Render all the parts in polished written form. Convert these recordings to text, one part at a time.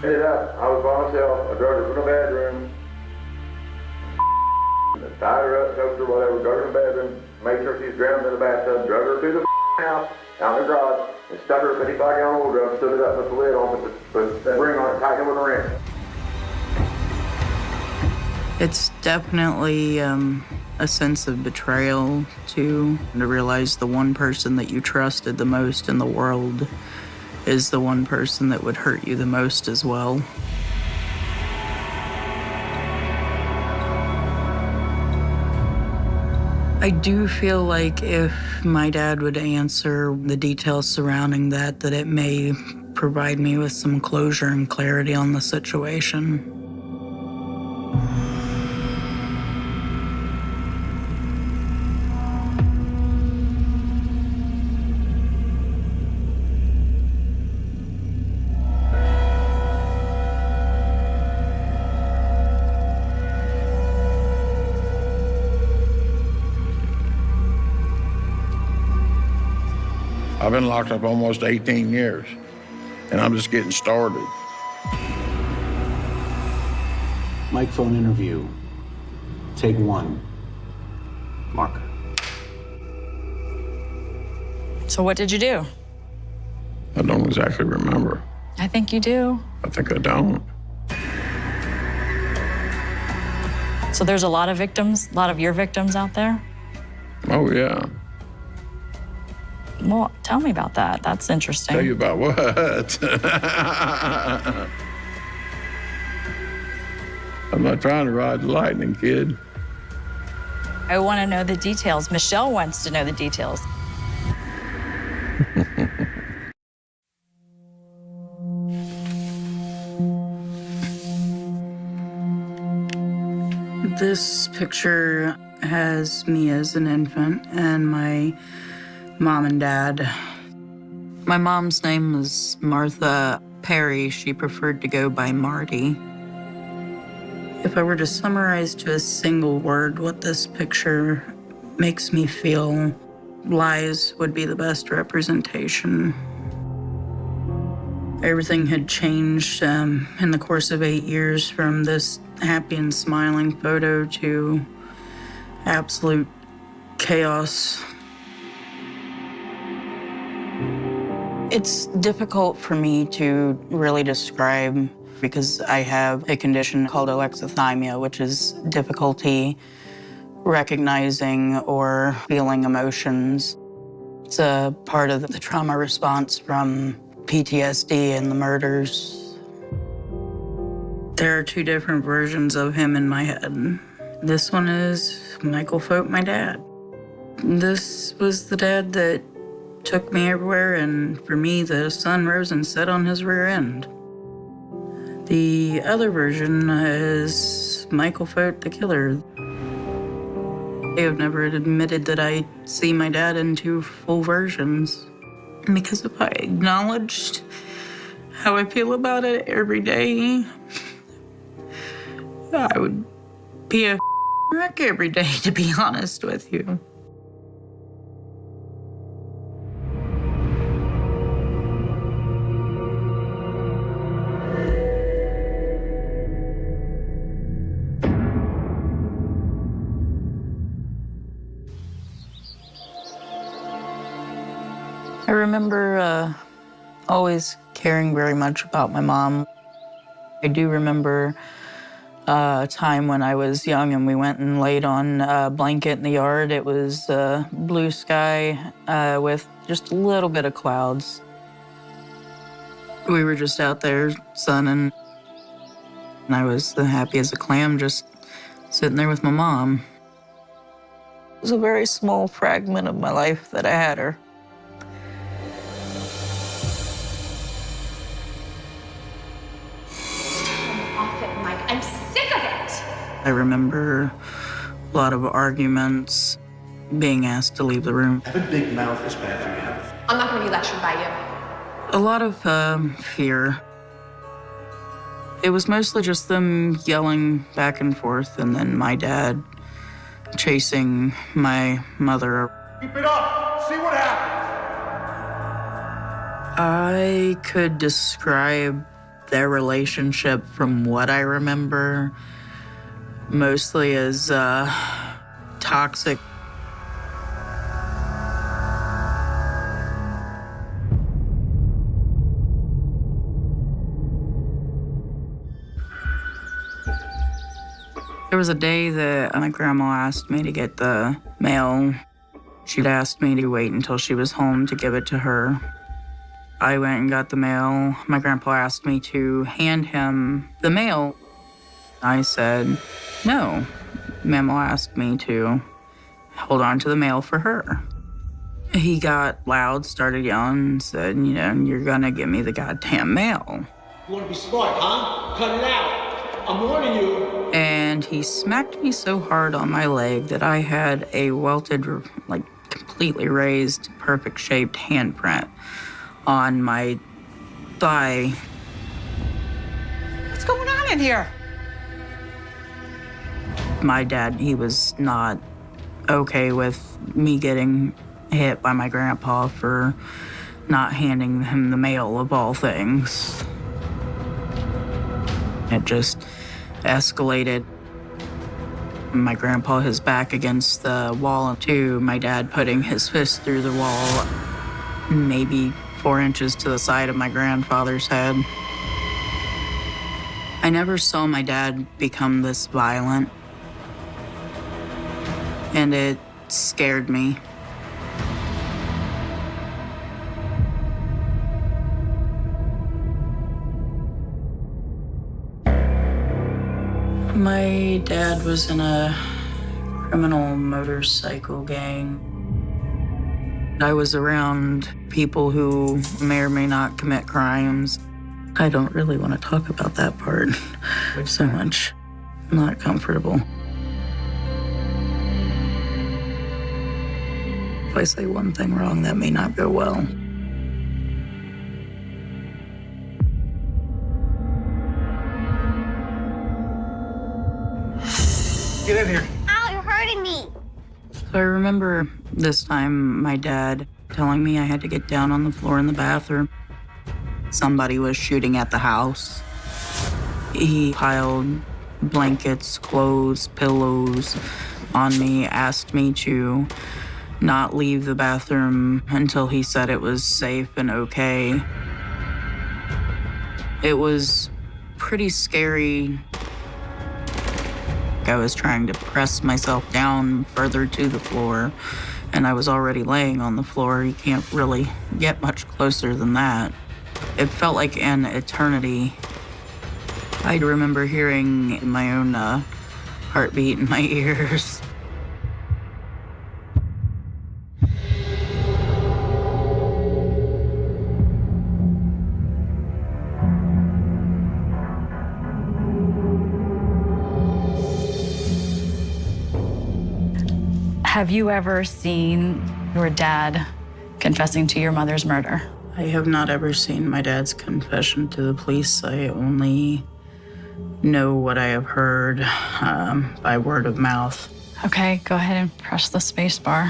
Hit it up. I was by myself. I drove her from the bedroom. Tied her up, choked her, whatever, drove her to the bedroom, made sure she was drowned in the bathtub, drove her to the house, out in the garage, and stuck her a 55-gallon oil drum, stood it up, put the lid on, put the ring on it, tightened it with a wrench. It's definitely a sense of betrayal, too, to realize the one person that you trusted the most in the world is the one person that would hurt you the most as well. I do feel like if my dad would answer the details surrounding that it may provide me with some closure and clarity on the situation. I've been locked up almost 18 years, and I'm just getting started. Mic phone interview. Take one. Marker. So what did you do? I don't exactly remember. I think you do. I think I don't. So there's a lot of victims, a lot of your victims out there? Oh, yeah. Well, tell me about that. That's interesting. Tell you about what? I'm not trying to ride the lightning, kid. I want to know the details. Michelle wants to know the details. This picture has me as an infant and my mom and dad. My mom's name was Martha Perry. She preferred to go by Marty. If I were to summarize to a single word what this picture makes me feel, lies would be the best representation. Everything had changed in the course of 8 years, from this happy and smiling photo to absolute chaos. It's difficult for me to really describe because I have a condition called alexithymia, which is difficulty recognizing or feeling emotions. It's a part of the trauma response from PTSD and the murders. There are two different versions of him in my head. This one is Michael Fote, my dad. This was the dad that took me everywhere, and for me, the sun rose and set on his rear end. The other version is Michael Fote, the killer. I have never admitted that I see my dad in two full versions, because if I acknowledged how I feel about it every day, I would be a wreck every day, to be honest with you. I remember always caring very much about my mom. I do remember a time when I was young and we went and laid on a blanket in the yard. It was blue sky with just a little bit of clouds. We were just out there sunning, and I was the happy as a clam just sitting there with my mom. It was a very small fragment of my life that I had her. I remember a lot of arguments, being asked to leave the room. Have a big mouth is bad for your health. I'm not going to be lectured by you. A lot of fear. It was mostly just them yelling back and forth, and then my dad chasing my mother. Keep it up. See what happens. I could describe Their relationship, from what I remember, mostly is toxic. There was a day that my grandma asked me to get the mail. She'd asked me to wait until she was home to give it to her. I went and got the mail. My grandpa asked me to hand him the mail. I said, no. Mama asked me to hold on to the mail for her. He got loud, started yelling, and said, you're gonna give me the goddamn mail. You wanna be smart, huh? Cut it out. I'm warning you. And he smacked me so hard on my leg that I had a welted, completely raised, perfect-shaped handprint on my thigh. What's going on in here? My dad, he was not okay with me getting hit by my grandpa for not handing him the mail, of all things. It just escalated. My grandpa, his back against the wall, too. My dad putting his fist through the wall, maybe 4 inches to the side of my grandfather's head. I never saw my dad become this violent, and it scared me. My dad was in a criminal motorcycle gang. I was around people who may or may not commit crimes. I don't really want to talk about that part so much. I'm not comfortable. If I say one thing wrong, that may not go well. Get in here. Ow, you're hurting me. So I remember this time my dad telling me I had to get down on the floor in the bathroom. Somebody was shooting at the house. He piled blankets, clothes, pillows on me, asked me to not leave the bathroom until he said it was safe and okay. It was pretty scary. I was trying to press myself down further to the floor, and I was already laying on the floor. You can't really get much closer than that. It felt like an eternity. I remember hearing my own heartbeat in my ears. Have you ever seen your dad confessing to your mother's murder? I have not ever seen my dad's confession to the police. I only know what I have heard by word of mouth. Okay, go ahead and press the space bar.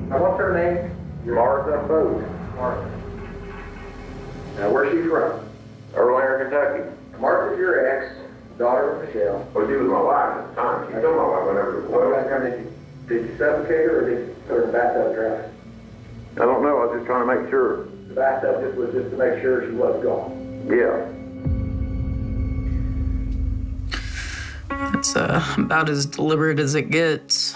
Now, what's her name? Martha Booth. Martha. Now, where's she from? Erlanger, Kentucky. Martha's your ex, daughter of Michelle. Well, she was my wife at the time. She's still my wife whenever it was. Did you suffocate her, or did you put her in the bathtub dry? I don't know. I was just trying to make sure. The bathtub was just to make sure she wasn't gone. Yeah. It's about as deliberate as it gets.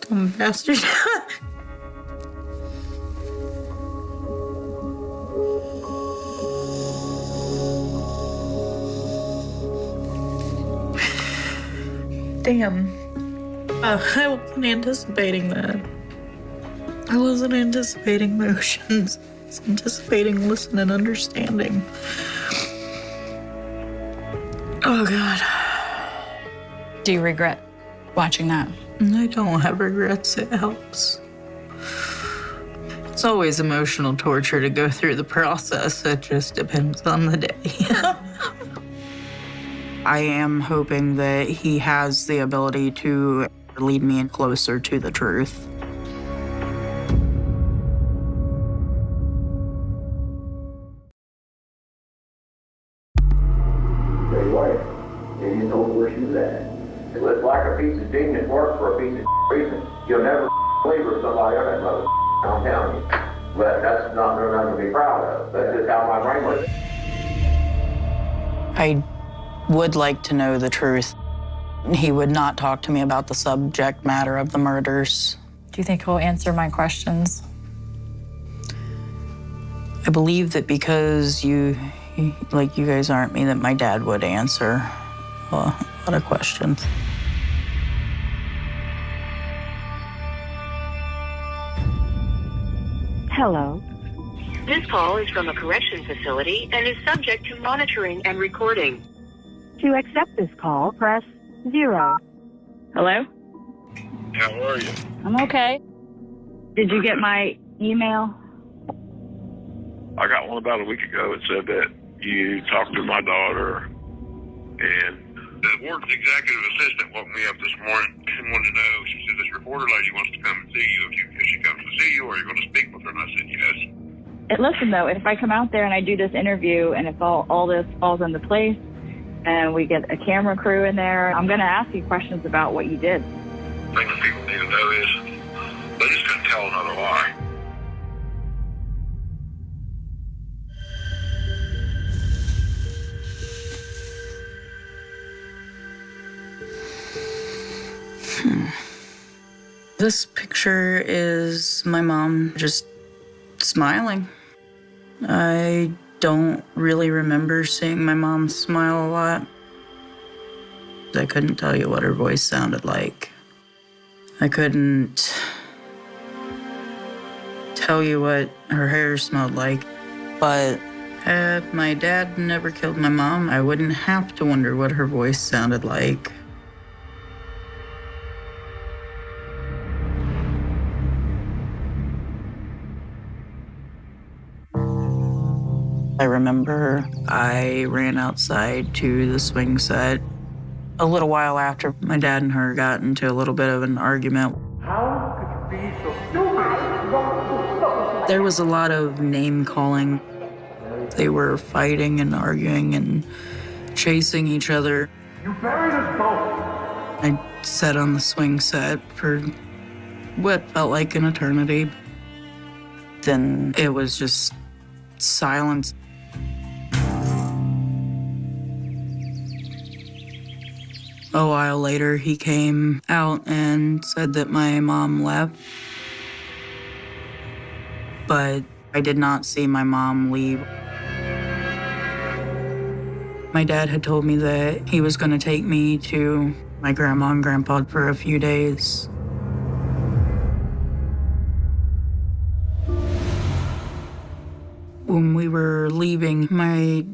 Dumb bastard. Damn. I wasn't anticipating that. I wasn't anticipating emotions. I was anticipating listening and understanding. Oh, God. Do you regret watching that? I don't have regrets. It helps. It's always emotional torture to go through the process. It just depends on the day. I am hoping that he has the ability to lead me in closer to the truth. Tell you what, you told where she was at. It looks like a piece of genius work for a piece of reason. You'll never believe her somebody on that mother. I'm telling you. But that's not nothing to be proud of. That's just how my brain works. I would like to know the truth. He would not talk to me about the subject matter of the murders. Do you think he'll answer my questions? I believe that because you guys aren't me, that my dad would answer a lot of questions. Hello. This call is from a correction facility and is subject to monitoring and recording. To accept this call, press 0. Hello? How are you? I'm okay. Did you get my email? I got one about a week ago. It said that you talked to my daughter, and the warden's executive assistant woke me up this morning and wanted to know. She said, this reporter lady wants to come and see you. If she comes to see you, are you going to speak with her? And I said, yes. Listen, though, if I come out there and I do this interview and if all this falls into place and we get a camera crew in there, I'm going to ask you questions about what you did. The thing that people need to know is they just couldn't tell another lie. This picture is my mom just smiling. I don't really remember seeing my mom smile a lot. I couldn't tell you what her voice sounded like. I couldn't tell you what her hair smelled like. But had my dad never killed my mom, I wouldn't have to wonder what her voice sounded like. I remember I ran outside to the swing set a little while after my dad and her got into a little bit of an argument. How could you be so stupid? There was a lot of name calling. They were fighting and arguing and chasing each other. You buried us both. I sat on the swing set for what felt like an eternity. Then it was just silence. A while later, he came out and said that my mom left. But I did not see my mom leave. My dad had told me that he was going to take me to my grandma and grandpa for a few days. When we were leaving, my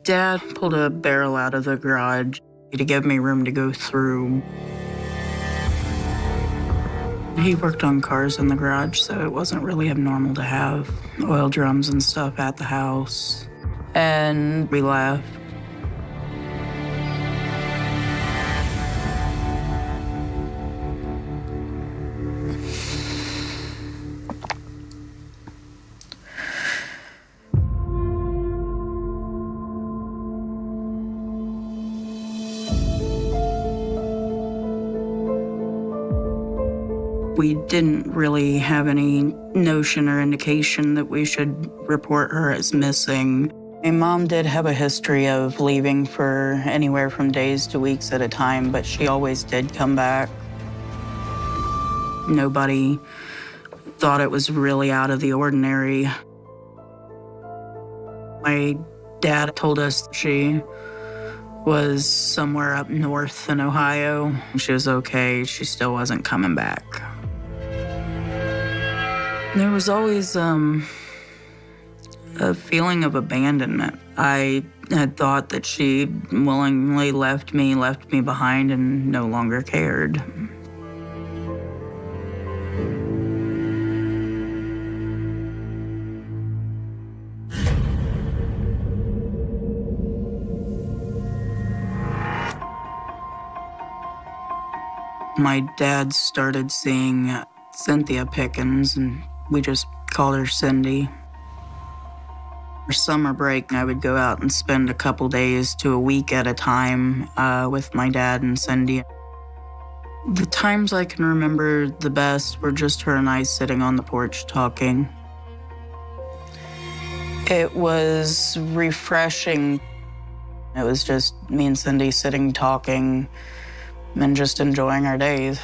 dad pulled a barrel out of the garage to give me room to go through. He worked on cars in the garage, so it wasn't really abnormal to have oil drums and stuff at the house. And we left. We didn't really have any notion or indication that we should report her as missing. My mom did have a history of leaving for anywhere from days to weeks at a time, but she always did come back. Nobody thought it was really out of the ordinary. My dad told us she was somewhere up north in Ohio. She was okay, she still wasn't coming back. There was always a feeling of abandonment. I had thought that she willingly left me behind and no longer cared. My dad started seeing Cynthia Pickens, and we just called her Cindy. For summer break, I would go out and spend a couple days to a week at a time with my dad and Cindy. The times I can remember the best were just her and I sitting on the porch talking. It was refreshing. It was just me and Cindy sitting talking and just enjoying our days.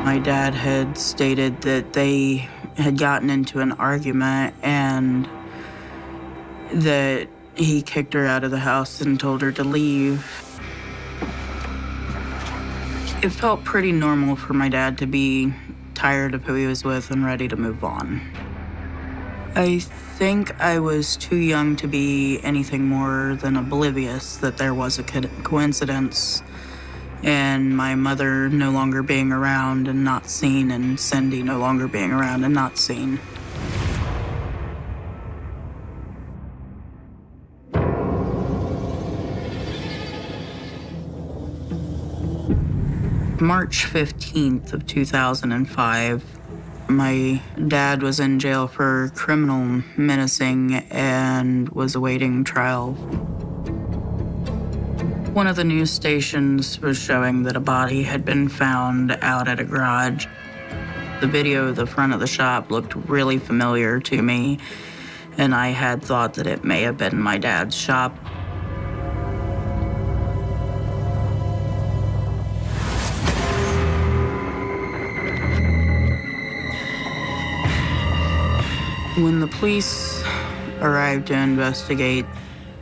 My dad had stated that they had gotten into an argument and that he kicked her out of the house and told her to leave. It felt pretty normal for my dad to be tired of who he was with and ready to move on. I think I was too young to be anything more than oblivious that there was a coincidence and my mother no longer being around and not seen, and Cindy no longer being around and not seen. March 15th of 2005, my dad was in jail for criminal menacing and was awaiting trial. One of the news stations was showing that a body had been found out at a garage. The video of the front of the shop looked really familiar to me, and I had thought that it may have been my dad's shop. When the police arrived to investigate,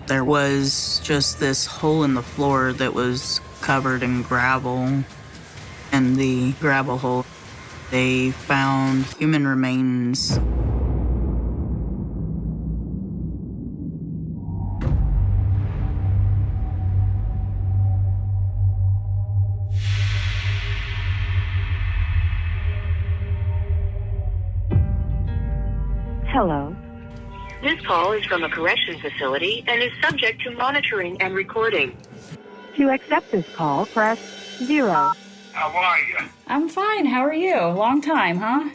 there was just this hole in the floor that was covered in gravel. In the gravel hole, they found human remains. Hello. This call is from a correction facility and is subject to monitoring and recording. To accept this call, press 0. How are you? I'm fine. How are you? Long time, huh?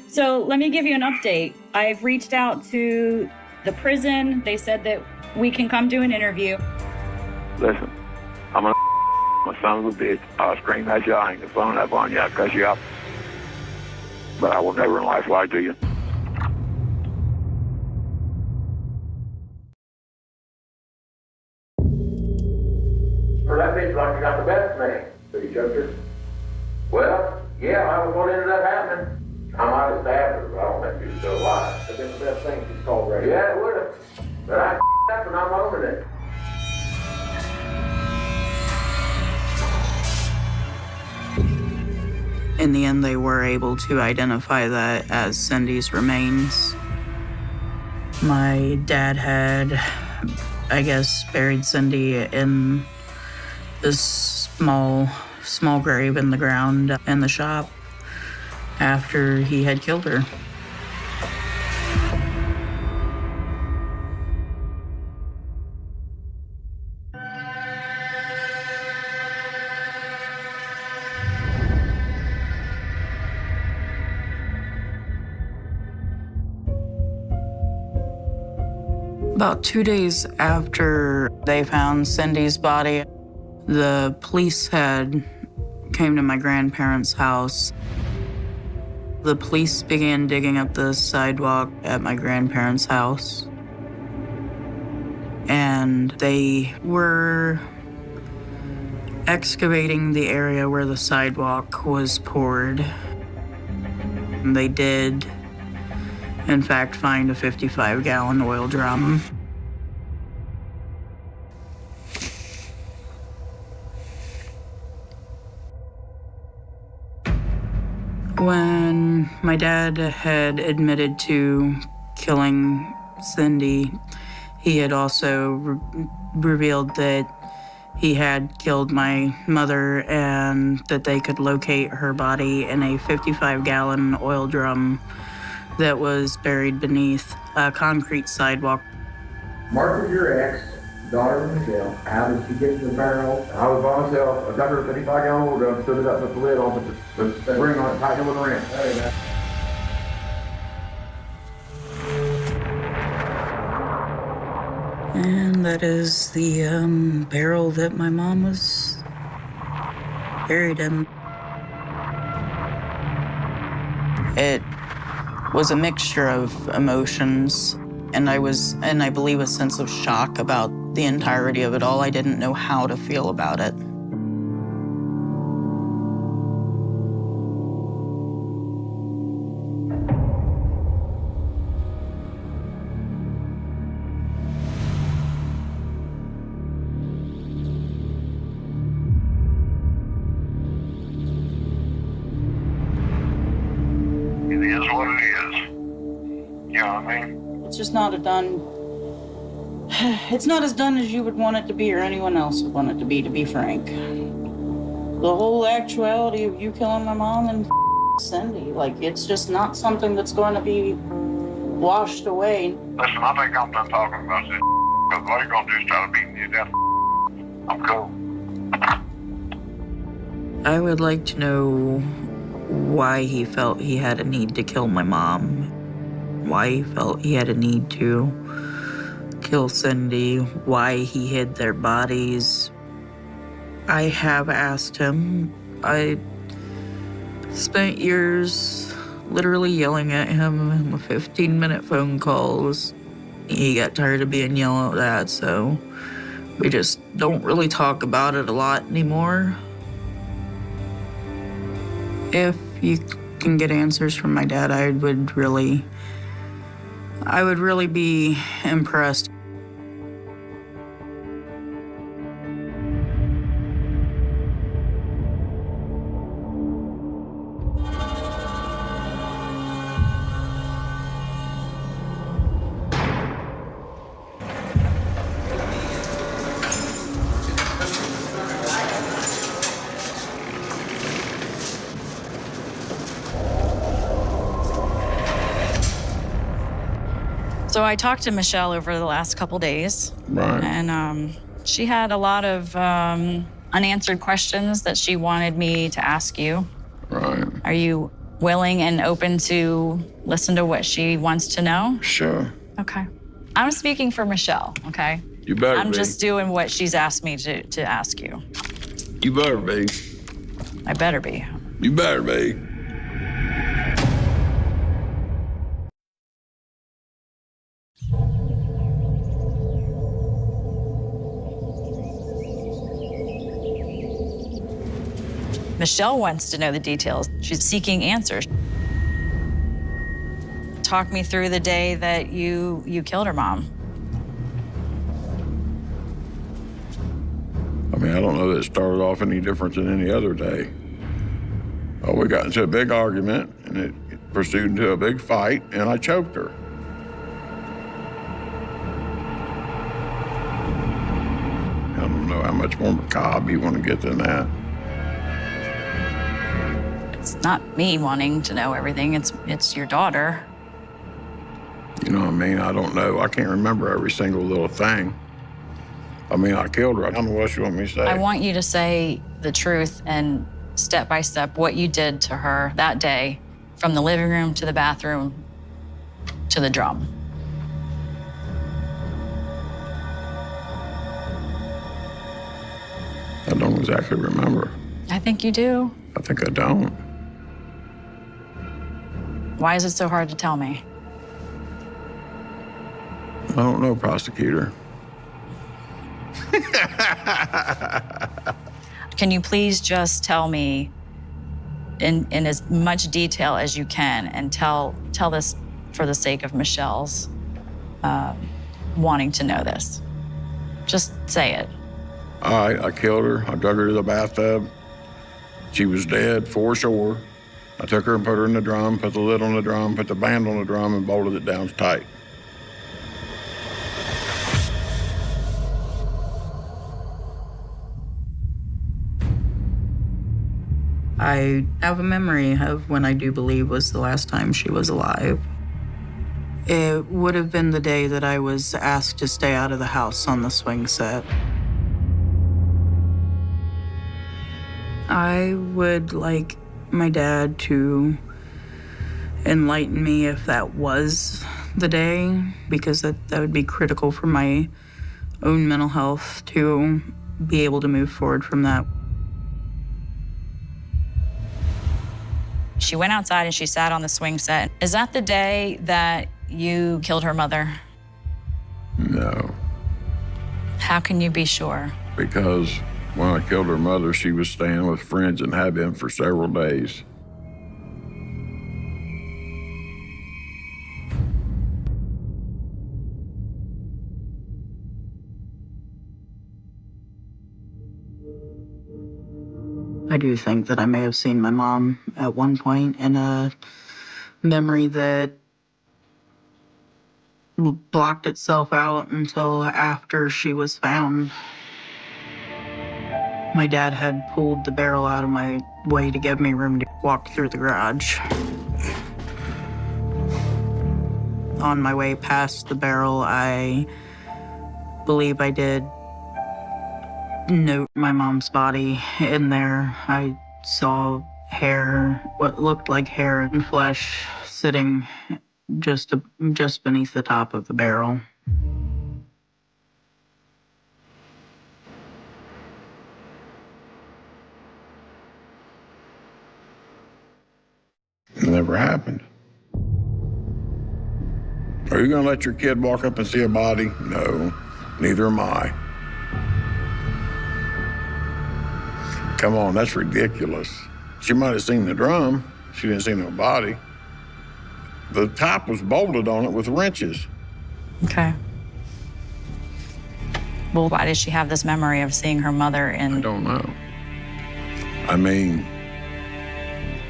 So let me give you an update. I've reached out to the prison. They said that we can come do an interview. Listen, I'm a son of a bitch. I'll scream at you. I hang the phone up on you. I'll cuss you out. But I will never in life lie to you. For that bitch like you got the best name. So you choked her? Well, yeah, I was what ended up happening. I might have stabbed her, but I don't think she was still alive. That'd been the best thing she's called right. Yeah, it would have. But I up and I'm over it. In the end, they were able to identify that as Cindy's remains. My dad had, I guess, buried Cindy in this small grave in the ground in the shop after he had killed her. About 2 days after they found Cindy's body, the police had came to my grandparents' house. The police began digging up the sidewalk at my grandparents' house. And they were excavating the area where the sidewalk was poured. And they did, in fact, find a 55-gallon oil drum. When my dad had admitted to killing Cindy, he had also revealed that he had killed my mother and that they could locate her body in a 55-gallon oil drum that was buried beneath a concrete sidewalk. Martha, your ex, daughter of Michelle, how did she get to the barrel? I was by myself. I dug her a 55-gallon oil drum, stood it up, put the lid on, put the ring on it, tightened it with a wrench. There you go. And that is the barrel that my mom was buried in. It was a mixture of emotions, and I believe a sense of shock about the entirety of it all. I didn't know how to feel about it. It is what it is. You know what I mean? It's just not it's not as done as you would want it to be or anyone else would want it to be frank. The whole actuality of you killing my mom and Cindy, like, it's just not something that's going to be washed away. Listen, I think I'm done talking about this because all you're going to do is try to beat me to death. I'm cool. I would like to know why he felt he had a need to kill my mom, why he felt he had a need to kill Cindy, why he hid their bodies. I have asked him. I spent years literally yelling at him in the 15-minute phone calls. He got tired of being yelled at, so we just don't really talk about it a lot anymore. If you can get answers from my dad, I would really be impressed. So I talked to Michelle over the last couple days. Right. And she had a lot of unanswered questions that she wanted me to ask you. Right. Are you willing and open to listen to what she wants to know? Sure. Okay. I'm speaking for Michelle, okay? You better I'm be. just doing what she's asked me to ask you. You better be. I better be. You better be. Michelle wants to know the details. She's seeking answers. Talk me through the day that you killed her mom. I mean, I don't know that it started off any different than any other day. Oh, we got into a big argument, and it pursued into a big fight, and I choked her. I don't know how much more macabre you want to get than that. It's not me wanting to know everything. It's your daughter. You know what I mean? I don't know. I can't remember every single little thing. I mean, I killed her. I don't know what else you want me to say. I want you to say the truth and step by step what you did to her that day, from the living room to the bathroom to the drum. I don't exactly remember. I think you do. I think I don't. Why is it so hard to tell me? I don't know, prosecutor. Can you please just tell me in as much detail as you can, and tell this for the sake of Michelle's wanting to know this? Just say it. All right, I killed her. I dug her to the bathtub. She was dead for sure. I took her and put her in the drum, put the lid on the drum, put the band on the drum, and bolted it down tight. I have a memory of when I do believe was the last time she was alive. It would have been the day that I was asked to stay out of the house on the swing set. I would like my dad to enlighten me if that was the day, because that would be critical for my own mental health to be able to move forward from that. She went outside and she sat on the swing set. Is that the day that you killed her mother? No, How can you be sure? because when I killed her mother, she was staying with friends and had been for several days. I do think that I may have seen my mom at one point in a memory that blocked itself out until after she was found. My dad had pulled the barrel out of my way to give me room to walk through the garage. On my way past the barrel, I believe I did note my mom's body in there. I saw hair, what looked like hair and flesh, sitting just beneath the top of the barrel. It never happened. Are you gonna let your kid walk up and see a body? No, neither am I. Come on, that's ridiculous. She might have seen the drum. She didn't see no body. The top was bolted on it with wrenches. Okay. Well, why did she have this memory of seeing her mother I in? don't know. I mean,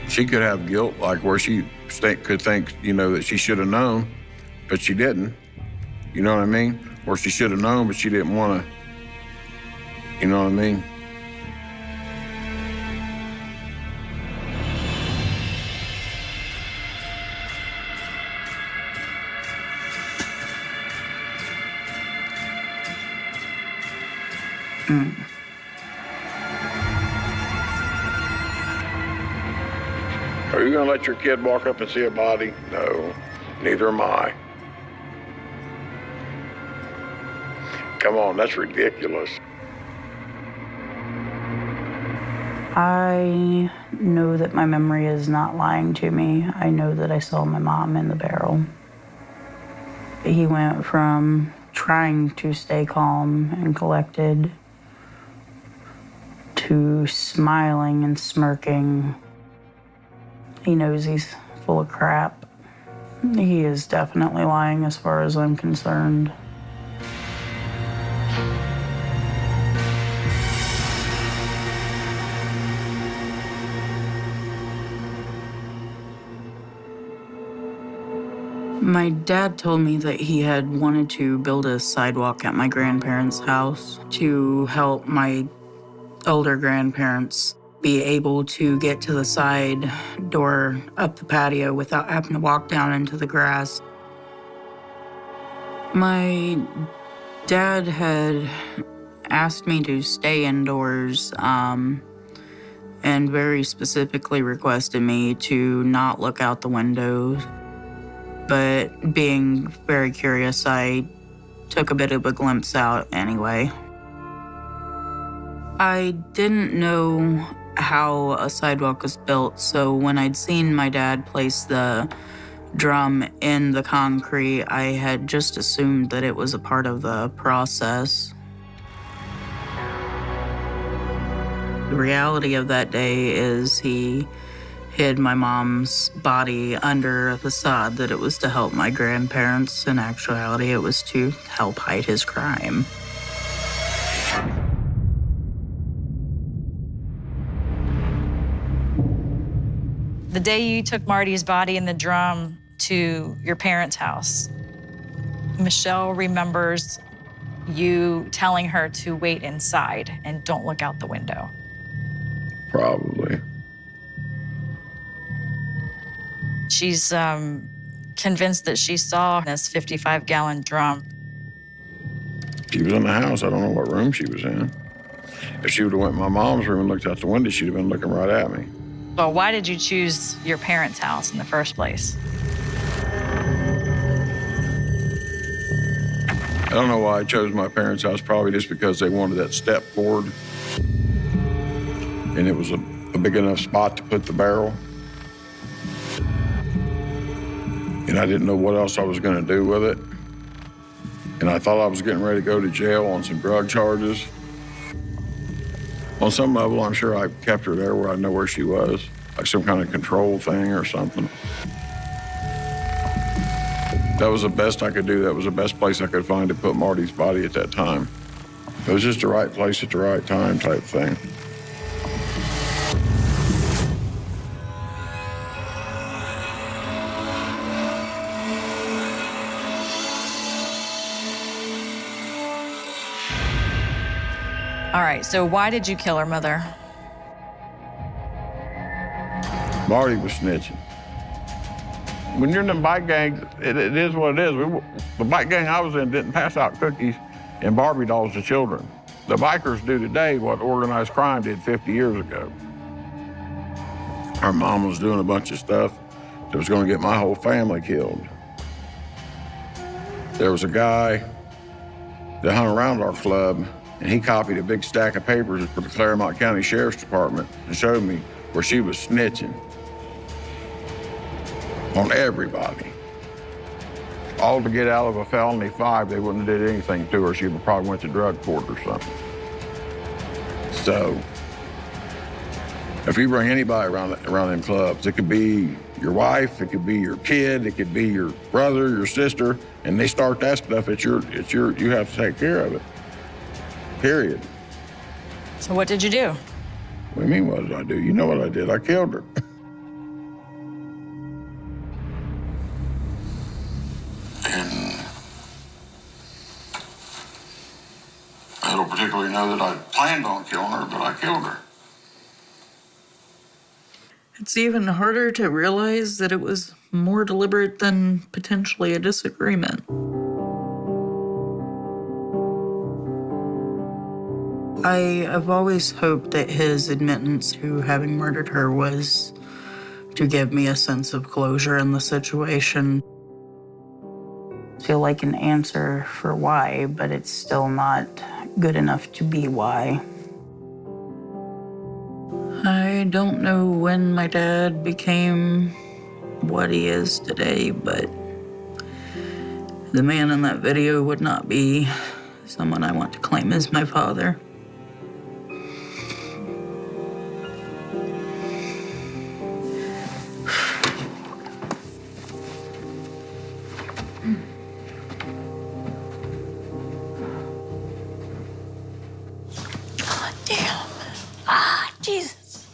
she could have guilt, like where she could think, that she should have known, but she didn't. You know what I mean? Or she should have known, but she didn't want to. You know what I mean? Are you gonna let your kid walk up and see a body? No, neither am I. Come on, that's ridiculous. I know that my memory is not lying to me. I know that I saw my mom in the barrel. He went from trying to stay calm and collected to smiling and smirking. He knows he's full of crap. He is definitely lying as far as I'm concerned. My dad told me that he had wanted to build a sidewalk at my grandparents' house to help my older grandparents be able to get to the side door up the patio without having to walk down into the grass. My dad had asked me to stay indoors and very specifically requested me to not look out the windows. But being very curious, I took a bit of a glimpse out anyway. I didn't know how a sidewalk was built, so when I'd seen my dad place the drum in the concrete, I had just assumed that it was a part of the process. The reality of that day is he hid my mom's body under a facade that it was to help my grandparents. In actuality, it was to help hide his crime. The day you took Marty's body in the drum to your parents' house, Michelle remembers you telling her to wait inside and don't look out the window. Probably. she's convinced that she saw this 55-gallon drum. She was in the house. I don't know what room she was in. If she would have went in my mom's room and looked out the window, she'd have been looking right at me. Well, why did you choose your parents' house in the first place? I don't know why I chose my parents' house, probably just because they wanted that step forward. And it was a big enough spot to put the barrel. And I didn't know what else I was going to do with it. And I thought I was getting ready to go to jail on some drug charges. On some level, I'm sure I kept her there where I know where she was, like some kind of control thing or something. That was the best I could do. That was the best place I could find to put Marty's body at that time. It was just the right place at the right time type thing. All right, so why did you kill her mother? Marty was snitching. When you're in them bike gangs, it is what it is. The bike gang I was in didn't pass out cookies and Barbie dolls to children. The bikers do today what organized crime did 50 years ago. Our mom was doing a bunch of stuff that was going to get my whole family killed. There was a guy that hung around our club, and he copied a big stack of papers for the Claremont County Sheriff's Department and showed me where she was snitching on everybody. All to get out of a felony 5, they wouldn't have did anything to her. She would probably went to drug court or something. So, if you bring anybody around them clubs, it could be your wife, it could be your kid, it could be your brother, your sister, and they start that stuff, you have to take care of it. Period. So what did you do? What do you mean, what did I do? You know what I did. I killed her. And I don't particularly know that I planned on killing her, but I killed her. It's even harder to realize that it was more deliberate than potentially a disagreement. I have always hoped that his admittance to having murdered her was to give me a sense of closure in the situation. I feel like an answer for why, but it's still not good enough to be why. I don't know when my dad became what he is today, but the man in that video would not be someone I want to claim as my father. Jesus.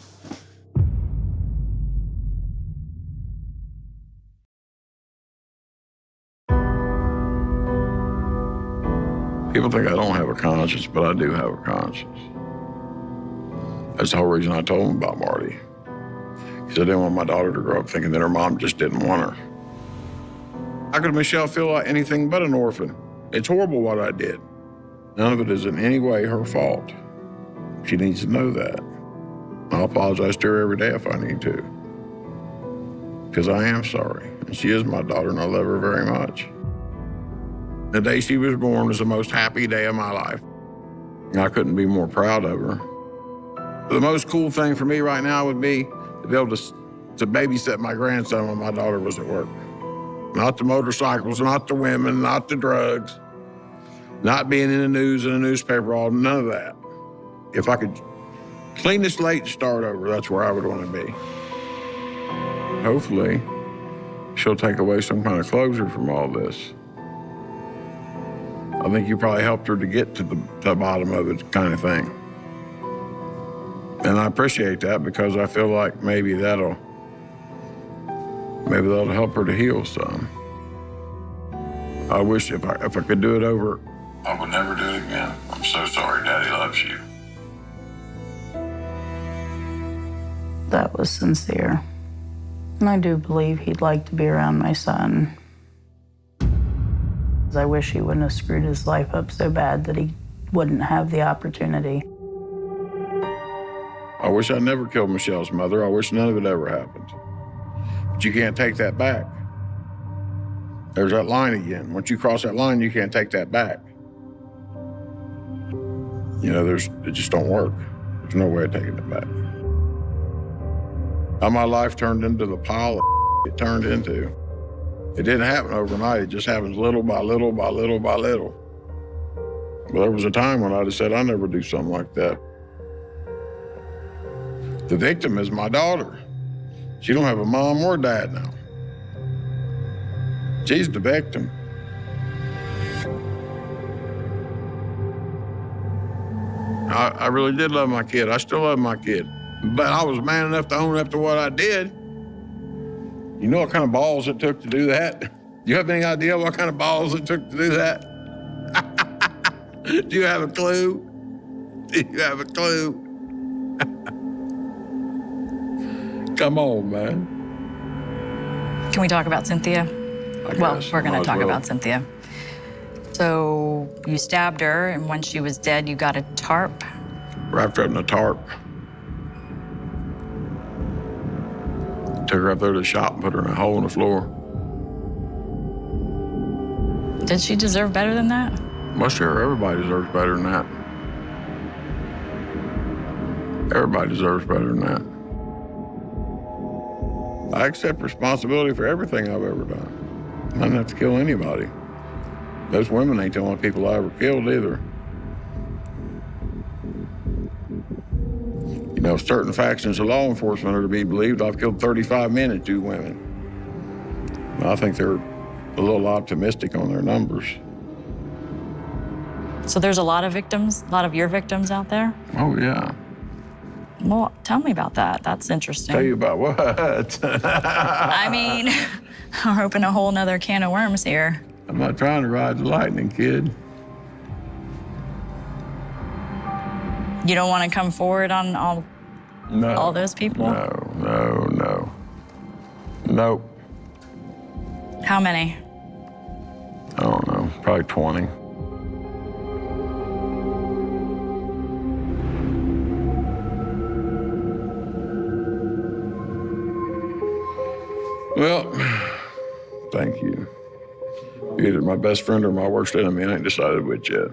People think I don't have a conscience, but I do have a conscience. That's the whole reason I told them about Marty. Because I didn't want my daughter to grow up thinking that her mom just didn't want her. How could Michelle feel like anything but an orphan? It's horrible what I did. None of it is in any way her fault. She needs to know that. I'll apologize to her every day if I need to. Because I am sorry. And she is my daughter, and I love her very much. The day she was born was the most happy day of my life. And I couldn't be more proud of her. The most cool thing for me right now would be to be able to babysit my grandson when my daughter was at work. Not the motorcycles, not the women, not the drugs, not being in the news and the newspaper, none of that. If I could clean the slate and start over, that's where I would want to be. Hopefully, she'll take away some kind of closure from all this. I think you probably helped her to get to the bottom of it, kind of thing. And I appreciate that because I feel like maybe that'll help her to heal some. I wish if I could do it over, I would never do it again. I'm so sorry, Daddy loves you. That was sincere. And I do believe he'd like to be around my son. I wish he wouldn't have screwed his life up so bad that he wouldn't have the opportunity. I wish I never killed Michelle's mother. I wish none of it ever happened. But you can't take that back. There's that line again. Once you cross that line, you can't take that back. You know, it just don't work. There's no way of taking it back. How my life turned into the pile of it turned into. It didn't happen overnight. It just happens little by little by little by little. But there was a time when I just said, I'll never do something like that. The victim is my daughter. She don't have a mom or dad now. She's the victim. I really did love my kid. I still love my kid. But I was man enough to own up to what I did. You know what kind of balls it took to do that? Do you have any idea what kind of balls it took to do that? Do you have a clue? Do you have a clue? Come on, man. Can we talk about Cynthia? Well, we're going to talk about Cynthia. So you stabbed her, and when she was dead, you got a tarp. Wrapped her up in a tarp. Took her up there to the shop and put her in a hole in the floor. Did she deserve better than that? Well, sure, everybody deserves better than that. Everybody deserves better than that. I accept responsibility for everything I've ever done. I didn't have to kill anybody. Those women ain't the only people I ever killed either. You know, certain factions of law enforcement are to be believed. I've killed 35 men and 2 women. I think they're a little optimistic on their numbers. So there's a lot of victims, a lot of your victims out there? Oh, yeah. Well, tell me about that. That's interesting. Tell you about what? I mean, we're opening a whole nother can of worms here. I'm not trying to ride the lightning, kid. You don't want to come forward on all those people? No. Nope. How many? I don't know, probably 20. Well, thank you. You're either my best friend or my worst enemy. I ain't decided which yet.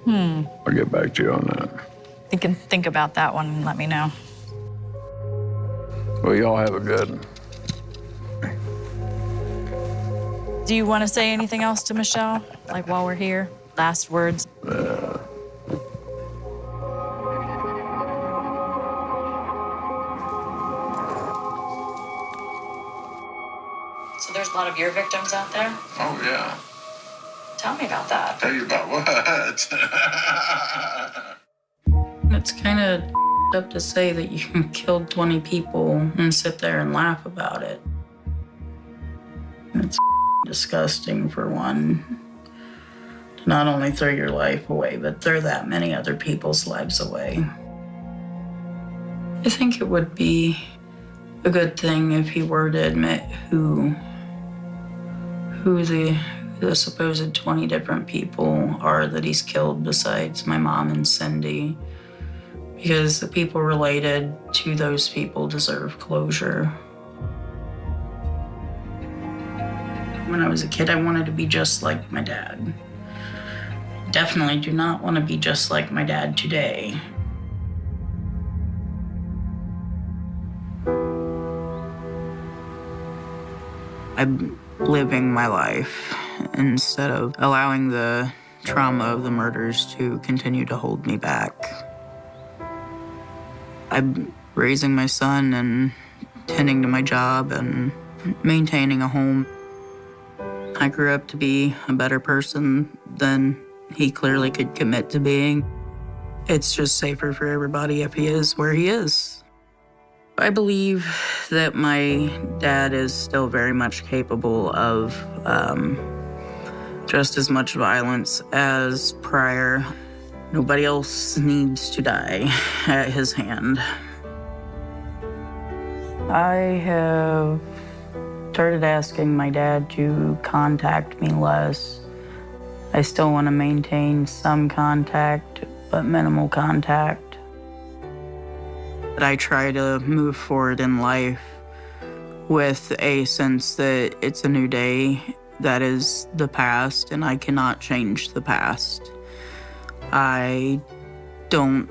I'll get back to you on that. You can think about that one and let me know. Well, y'all have a good one. Do you want to say anything else to Michelle, like while we're here? Last words? So there's a lot of your victims out there? Oh, yeah. Tell me about that. Tell you about what? It's kind of up to say that you killed 20 people and sit there and laugh about it. It's disgusting, for one, to not only throw your life away, but throw that many other people's lives away. I think it would be a good thing if he were to admit who the supposed 20 different people are that he's killed besides my mom and Cindy, because the people related to those people deserve closure. When I was a kid, I wanted to be just like my dad. Definitely do not want to be just like my dad today. I'm living my life instead of allowing the trauma of the murders to continue to hold me back. I'm raising my son and tending to my job and maintaining a home. I grew up to be a better person than he clearly could commit to being. It's just safer for everybody if he is where he is. I believe that my dad is still very much capable of just as much violence as prior. Nobody else needs to die at his hand. I have started asking my dad to contact me less. I still want to maintain some contact, but minimal contact. But I try to move forward in life with a sense that it's a new day. That is the past, and I cannot change the past. I don't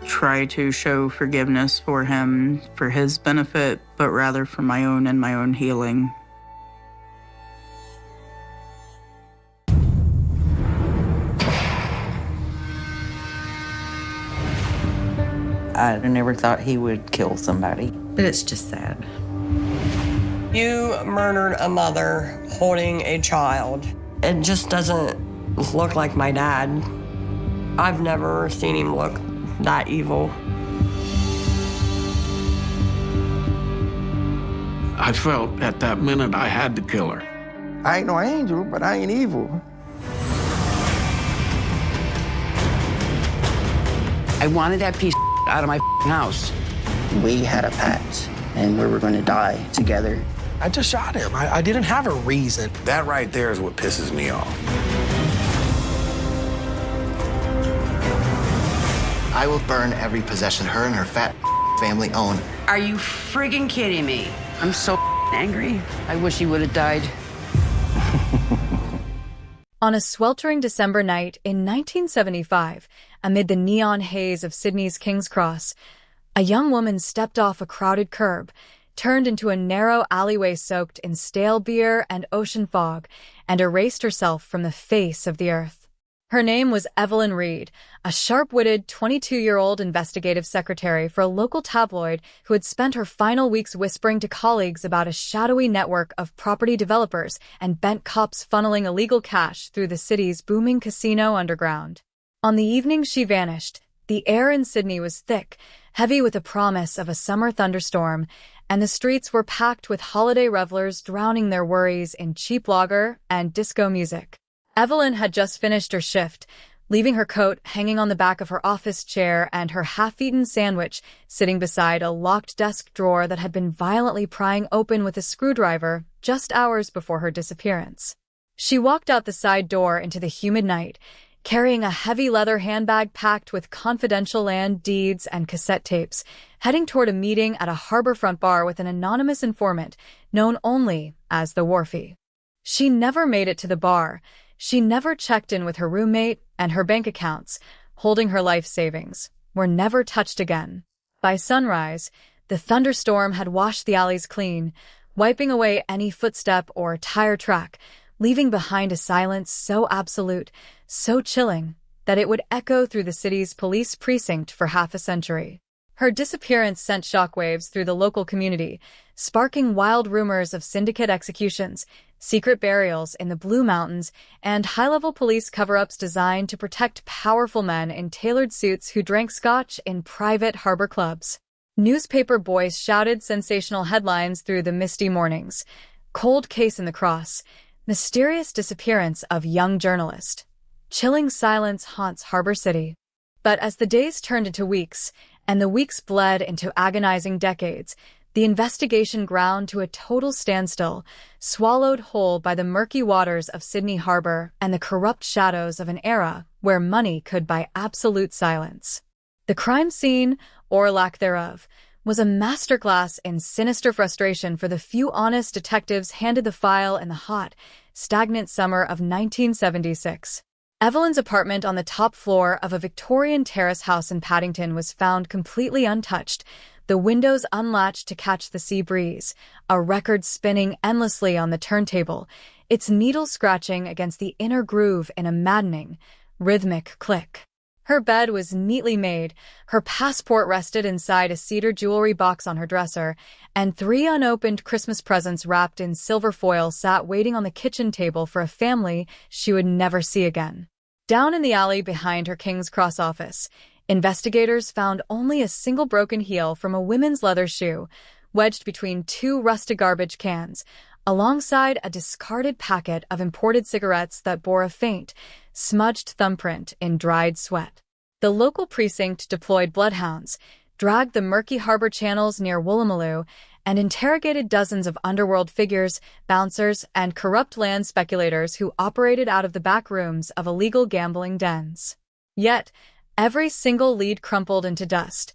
try to show forgiveness for him for his benefit, but rather for my own and my own healing. I never thought he would kill somebody, but it's just sad. You murdered a mother holding a child. It just doesn't look like my dad. I've never seen him look that evil. I felt at that minute I had to kill her. I ain't no angel, but I ain't evil. I wanted that piece of out of my house. We had a pact, and we were going to die together. I just shot him. I didn't have a reason. That right there is what pisses me off. I will burn every possession her and her fat family own. Are you friggin' kidding me? I'm so angry. I wish he would have died. On a sweltering December night in 1975, amid the neon haze of Sydney's King's Cross, a young woman stepped off a crowded curb, turned into a narrow alleyway soaked in stale beer and ocean fog, and erased herself from the face of the earth. Her name was Evelyn Reed, a sharp-witted 22-year-old investigative secretary for a local tabloid who had spent her final weeks whispering to colleagues about a shadowy network of property developers and bent cops funneling illegal cash through the city's booming casino underground. On the evening she vanished, the air in Sydney was thick, heavy with the promise of a summer thunderstorm, and the streets were packed with holiday revelers drowning their worries in cheap lager and disco music. Evelyn had just finished her shift, leaving her coat hanging on the back of her office chair and her half-eaten sandwich sitting beside a locked desk drawer that had been violently prying open with a screwdriver just hours before her disappearance. She walked out the side door into the humid night, carrying a heavy leather handbag packed with confidential land deeds and cassette tapes, heading toward a meeting at a harborfront bar with an anonymous informant known only as the Wharfie. She never made it to the bar. She never checked in with her roommate, and her bank accounts, holding her life savings, were never touched again. By sunrise, the thunderstorm had washed the alleys clean, wiping away any footstep or tire track, leaving behind a silence so absolute, so chilling, that it would echo through the city's police precinct for half a century. Her disappearance sent shockwaves through the local community, sparking wild rumors of syndicate executions, secret burials in the Blue Mountains, and high-level police cover-ups designed to protect powerful men in tailored suits who drank scotch in private harbor clubs. Newspaper boys shouted sensational headlines through the misty mornings. Cold case in the Cross. Mysterious disappearance of young journalist. Chilling silence haunts Harbor City. But as the days turned into weeks, and the weeks bled into agonizing decades, the investigation ground to a total standstill, swallowed whole by the murky waters of Sydney Harbor and the corrupt shadows of an era where money could buy absolute silence. The crime scene, or lack thereof, was a masterclass in sinister frustration for the few honest detectives handed the file in the hot, stagnant summer of 1976. Evelyn's apartment on the top floor of a Victorian terrace house in Paddington was found completely untouched, the windows unlatched to catch the sea breeze, a record spinning endlessly on the turntable, its needle scratching against the inner groove in a maddening, rhythmic click. Her bed was neatly made, her passport rested inside a cedar jewelry box on her dresser, and 3 unopened Christmas presents wrapped in silver foil sat waiting on the kitchen table for a family she would never see again. Down in the alley behind her King's Cross office, investigators found only a single broken heel from a women's leather shoe, wedged between 2 rusted garbage cans, alongside a discarded packet of imported cigarettes that bore a faint, smudged thumbprint in dried sweat. The local precinct deployed bloodhounds, dragged the murky harbor channels near Woolloomooloo, and interrogated dozens of underworld figures, bouncers, and corrupt land speculators who operated out of the back rooms of illegal gambling dens. Yet, every single lead crumpled into dust.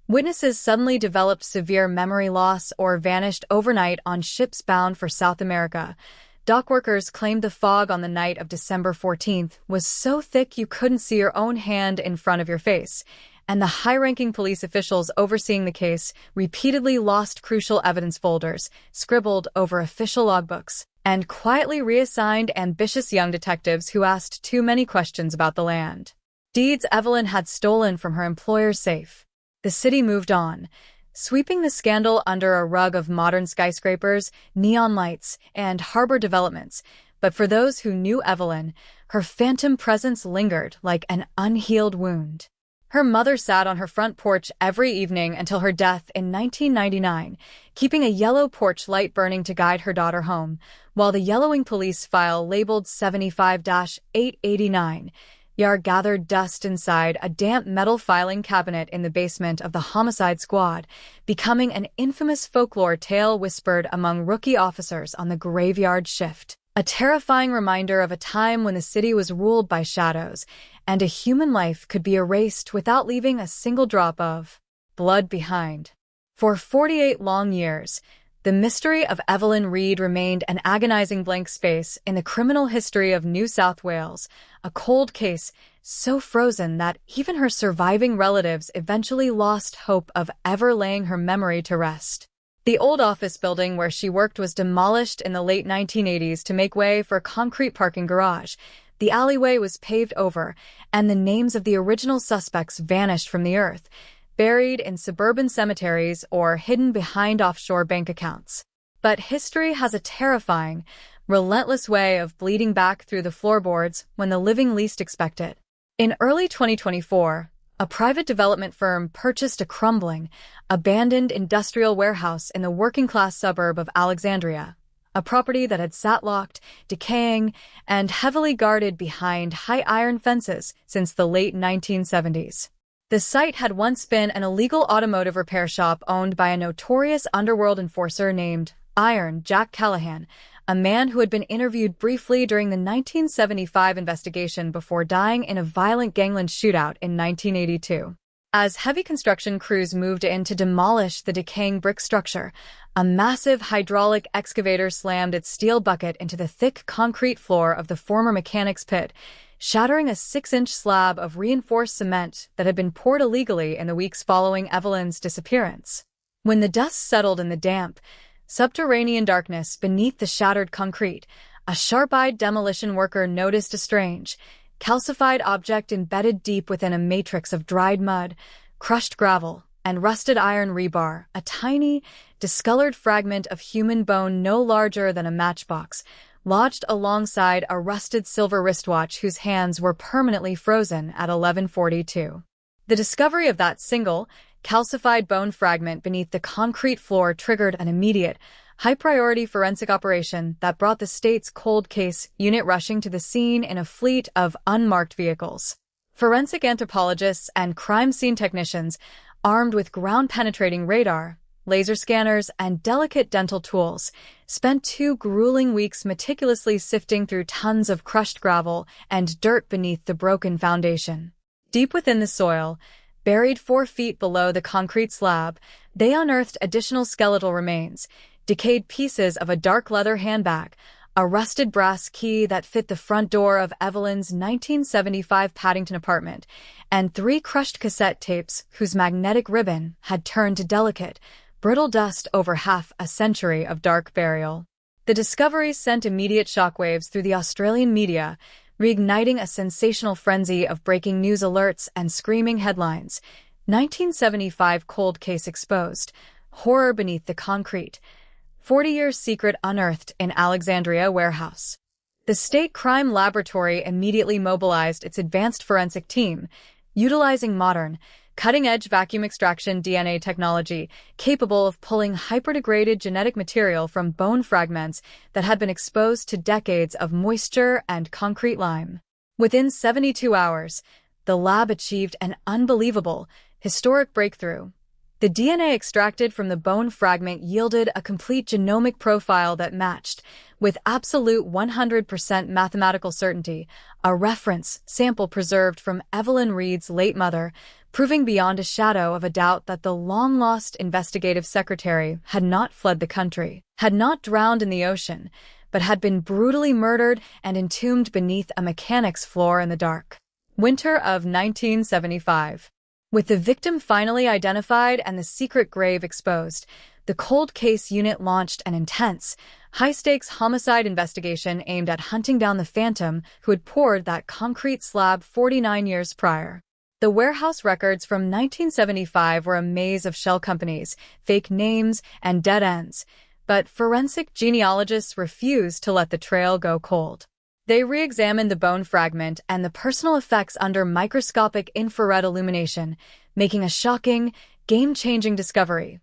Witnesses suddenly developed severe memory loss or vanished overnight on ships bound for South America. Dock workers claimed the fog on the night of December 14th was so thick you couldn't see your own hand in front of your face, and the high-ranking police officials overseeing the case repeatedly lost crucial evidence folders, scribbled over official logbooks, and quietly reassigned ambitious young detectives who asked too many questions about the land. Deeds Evelyn had stolen from her employer's safe. The city moved on, sweeping the scandal under a rug of modern skyscrapers, neon lights, and harbor developments. But for those who knew Evelyn, her phantom presence lingered like an unhealed wound. Her mother sat on her front porch every evening until her death in 1999, keeping a yellow porch light burning to guide her daughter home, while the yellowing police file labeled 75-889 Yar gathered dust inside a damp metal filing cabinet in the basement of the homicide squad, becoming an infamous folklore tale whispered among rookie officers on the graveyard shift. A terrifying reminder of a time when the city was ruled by shadows, and a human life could be erased without leaving a single drop of blood behind. For 48 long years, the mystery of Evelyn Reid remained an agonizing blank space in the criminal history of New South Wales, a cold case so frozen that even her surviving relatives eventually lost hope of ever laying her memory to rest. The old office building where she worked was demolished in the late 1980s to make way for a concrete parking garage. The alleyway was paved over, and the names of the original suspects vanished from the earth, buried in suburban cemeteries or hidden behind offshore bank accounts. But history has a terrifying, relentless way of bleeding back through the floorboards when the living least expect it. In early 2024, a private development firm purchased a crumbling, abandoned industrial warehouse in the working-class suburb of Alexandria, a property that had sat locked, decaying, and heavily guarded behind high iron fences since the late 1970s. The site had once been an illegal automotive repair shop owned by a notorious underworld enforcer named Iron Jack Callahan, a man who had been interviewed briefly during the 1975 investigation before dying in a violent gangland shootout in 1982. As heavy construction crews moved in to demolish the decaying brick structure, a massive hydraulic excavator slammed its steel bucket into the thick concrete floor of the former mechanics pit, shattering a 6-inch slab of reinforced cement that had been poured illegally in the weeks following Evelyn's disappearance. When the dust settled in the damp, subterranean darkness beneath the shattered concrete, a sharp-eyed demolition worker noticed a strange, calcified object embedded deep within a matrix of dried mud, crushed gravel, and rusted iron rebar, a tiny, discolored fragment of human bone no larger than a matchbox, lodged alongside a rusted silver wristwatch whose hands were permanently frozen at 11:42. The discovery of that single, calcified bone fragment beneath the concrete floor triggered an immediate, high-priority forensic operation that brought the state's cold case unit rushing to the scene in a fleet of unmarked vehicles. Forensic anthropologists and crime scene technicians, armed with ground-penetrating radar, laser scanners, and delicate dental tools, spent 2 grueling weeks meticulously sifting through tons of crushed gravel and dirt beneath the broken foundation. Deep within the soil, buried 4 feet below the concrete slab, they unearthed additional skeletal remains, decayed pieces of a dark leather handbag, a rusted brass key that fit the front door of Evelyn's 1975 Paddington apartment, and 3 crushed cassette tapes whose magnetic ribbon had turned to delicate, brittle dust over half a century of dark burial. The discoveries sent immediate shockwaves through the Australian media, reigniting a sensational frenzy of breaking news alerts and screaming headlines. 1975 cold case exposed, horror beneath the concrete, 40-year secret unearthed in Alexandria warehouse. The State Crime Laboratory immediately mobilized its advanced forensic team, utilizing modern, cutting-edge vacuum extraction DNA technology capable of pulling hyperdegraded genetic material from bone fragments that had been exposed to decades of moisture and concrete lime. Within 72 hours, the lab achieved an unbelievable, historic breakthrough, The DNA extracted from the bone fragment yielded a complete genomic profile that matched, with absolute 100% mathematical certainty, a reference sample preserved from Evelyn Reed's late mother, proving beyond a shadow of a doubt that the long-lost investigative secretary had not fled the country, had not drowned in the ocean, but had been brutally murdered and entombed beneath a mechanic's floor in the dark. Winter of 1975. With the victim finally identified and the secret grave exposed, the Cold Case Unit launched an intense, high-stakes homicide investigation aimed at hunting down the phantom who had poured that concrete slab 49 years prior. The warehouse records from 1975 were a maze of shell companies, fake names, and dead ends, but forensic genealogists refused to let the trail go cold. They re-examined the bone fragment and the personal effects under microscopic infrared illumination, making a shocking, game-changing discovery.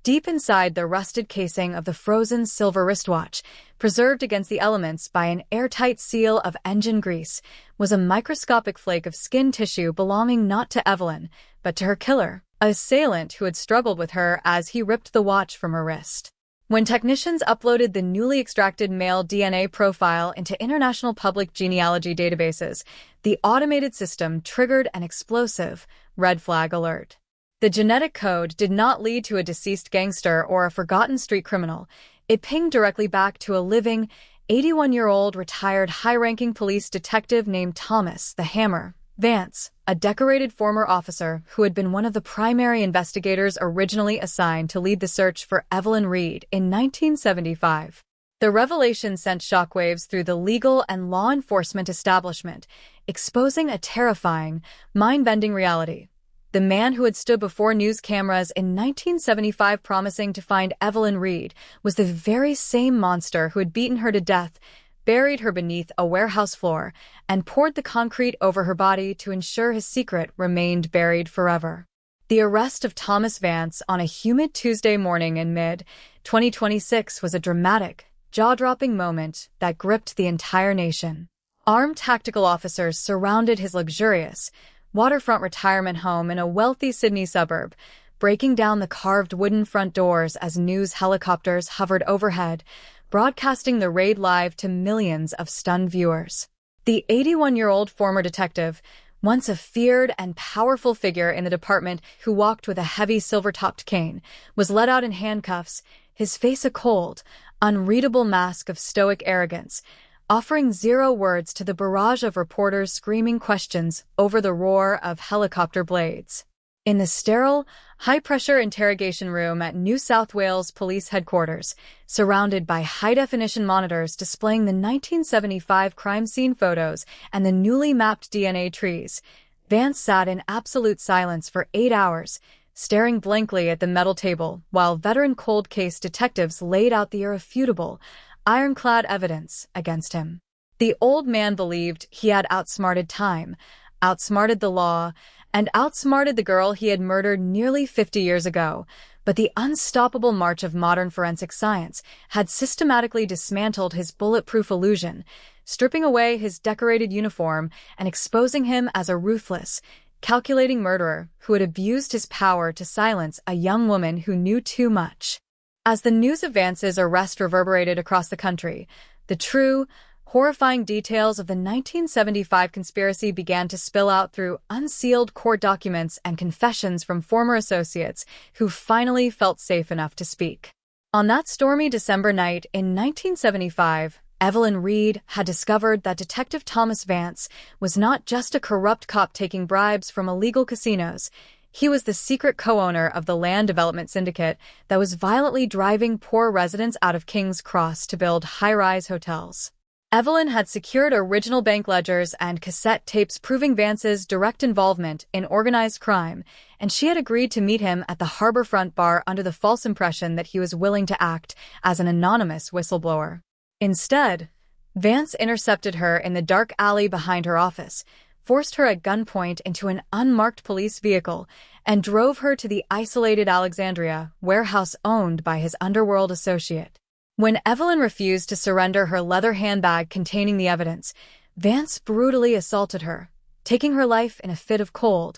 Deep inside the rusted casing of the frozen silver wristwatch, preserved against the elements by an airtight seal of engine grease, was a microscopic flake of skin tissue belonging not to Evelyn, but to her killer, an assailant who had struggled with her as he ripped the watch from her wrist. When technicians uploaded the newly extracted male DNA profile into international public genealogy databases, the automated system triggered an explosive red flag alert. The genetic code did not lead to a deceased gangster or a forgotten street criminal. It pinged directly back to a living, 81-year-old retired high-ranking police detective named Thomas the Hammer Vance, a decorated former officer who had been one of the primary investigators originally assigned to lead the search for Evelyn Reed in 1975. The revelation sent shockwaves through the legal and law enforcement establishment, exposing a terrifying, mind-bending reality. The man who had stood before news cameras in 1975 promising to find Evelyn Reed was the very same monster who had beaten her to death, buried her beneath a warehouse floor, and poured the concrete over her body to ensure his secret remained buried forever. The arrest of Thomas Vance on a humid Tuesday morning in mid-2026 was a dramatic, jaw-dropping moment that gripped the entire nation. Armed tactical officers surrounded his luxurious, waterfront retirement home in a wealthy Sydney suburb, breaking down the carved wooden front doors as news helicopters hovered overhead, broadcasting the raid live to millions of stunned viewers. The 81-year-old former detective, once a feared and powerful figure in the department who walked with a heavy silver-topped cane, was led out in handcuffs, his face a cold, unreadable mask of stoic arrogance, offering zero words to the barrage of reporters screaming questions over the roar of helicopter blades. In the sterile, high-pressure interrogation room at New South Wales Police Headquarters, surrounded by high-definition monitors displaying the 1975 crime scene photos and the newly mapped DNA trees, Vance sat in absolute silence for 8 hours, staring blankly at the metal table while veteran cold case detectives laid out the irrefutable, ironclad evidence against him. The old man believed he had outsmarted time, outsmarted the law, and outsmarted the girl he had murdered nearly 50 years ago, but the unstoppable march of modern forensic science had systematically dismantled his bulletproof illusion, stripping away his decorated uniform and exposing him as a ruthless, calculating murderer who had abused his power to silence a young woman who knew too much. As the news of Vance's arrest reverberated across the country, the true, horrifying details of the 1975 conspiracy began to spill out through unsealed court documents and confessions from former associates who finally felt safe enough to speak. On that stormy December night in 1975, Evelyn Reed had discovered that Detective Thomas Vance was not just a corrupt cop taking bribes from illegal casinos. He was the secret co-owner of the land development syndicate that was violently driving poor residents out of King's Cross to build high-rise hotels. Evelyn had secured original bank ledgers and cassette tapes proving Vance's direct involvement in organized crime, and she had agreed to meet him at the Harborfront bar under the false impression that he was willing to act as an anonymous whistleblower. Instead, Vance intercepted her in the dark alley behind her office, forced her at gunpoint into an unmarked police vehicle, and drove her to the isolated Alexandria warehouse owned by his underworld associate. When Evelyn refused to surrender her leather handbag containing the evidence, Vance brutally assaulted her, taking her life in a fit of cold,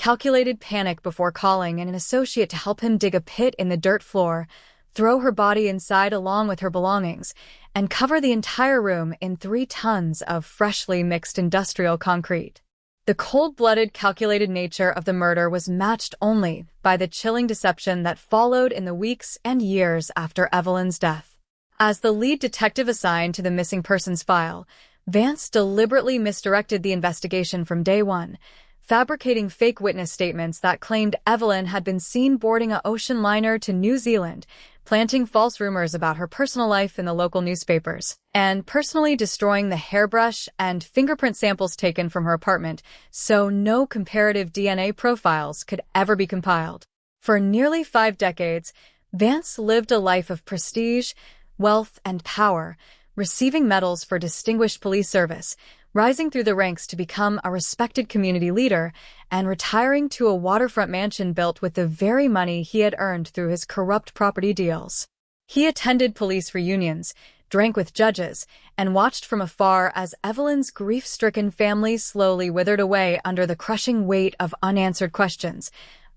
calculated panic before calling an associate to help him dig a pit in the dirt floor, throw her body inside along with her belongings, and cover the entire room in 3 tons of freshly mixed industrial concrete. The cold-blooded, calculated nature of the murder was matched only by the chilling deception that followed in the weeks and years after Evelyn's death. As the lead detective assigned to the missing persons file, Vance deliberately misdirected the investigation from day one, fabricating fake witness statements that claimed Evelyn had been seen boarding an ocean liner to New Zealand, planting false rumors about her personal life in the local newspapers, and personally destroying the hairbrush and fingerprint samples taken from her apartment so no comparative DNA profiles could ever be compiled. For nearly 5 decades, Vance lived a life of prestige, wealth, and power, receiving medals for distinguished police service, rising through the ranks to become a respected community leader, and retiring to a waterfront mansion built with the very money he had earned through his corrupt property deals. He attended police reunions, drank with judges, and watched from afar as Evelyn's grief-stricken family slowly withered away under the crushing weight of unanswered questions,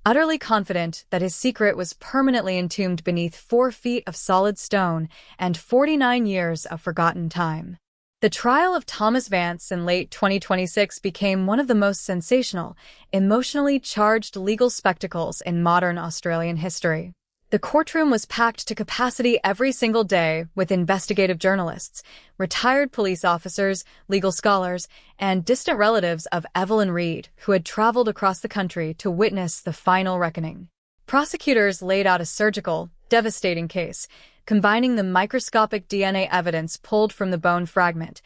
utterly confident that his secret was permanently entombed beneath 4 feet of solid stone and 49 years of forgotten time. The trial of Thomas Vance in late 2026 became one of the most sensational, emotionally charged legal spectacles in modern Australian history. The courtroom was packed to capacity every single day with investigative journalists, retired police officers, legal scholars, and distant relatives of Evelyn Reid, who had traveled across the country to witness the final reckoning. Prosecutors laid out a surgical, devastating case, combining the microscopic DNA evidence pulled from the bone fragment,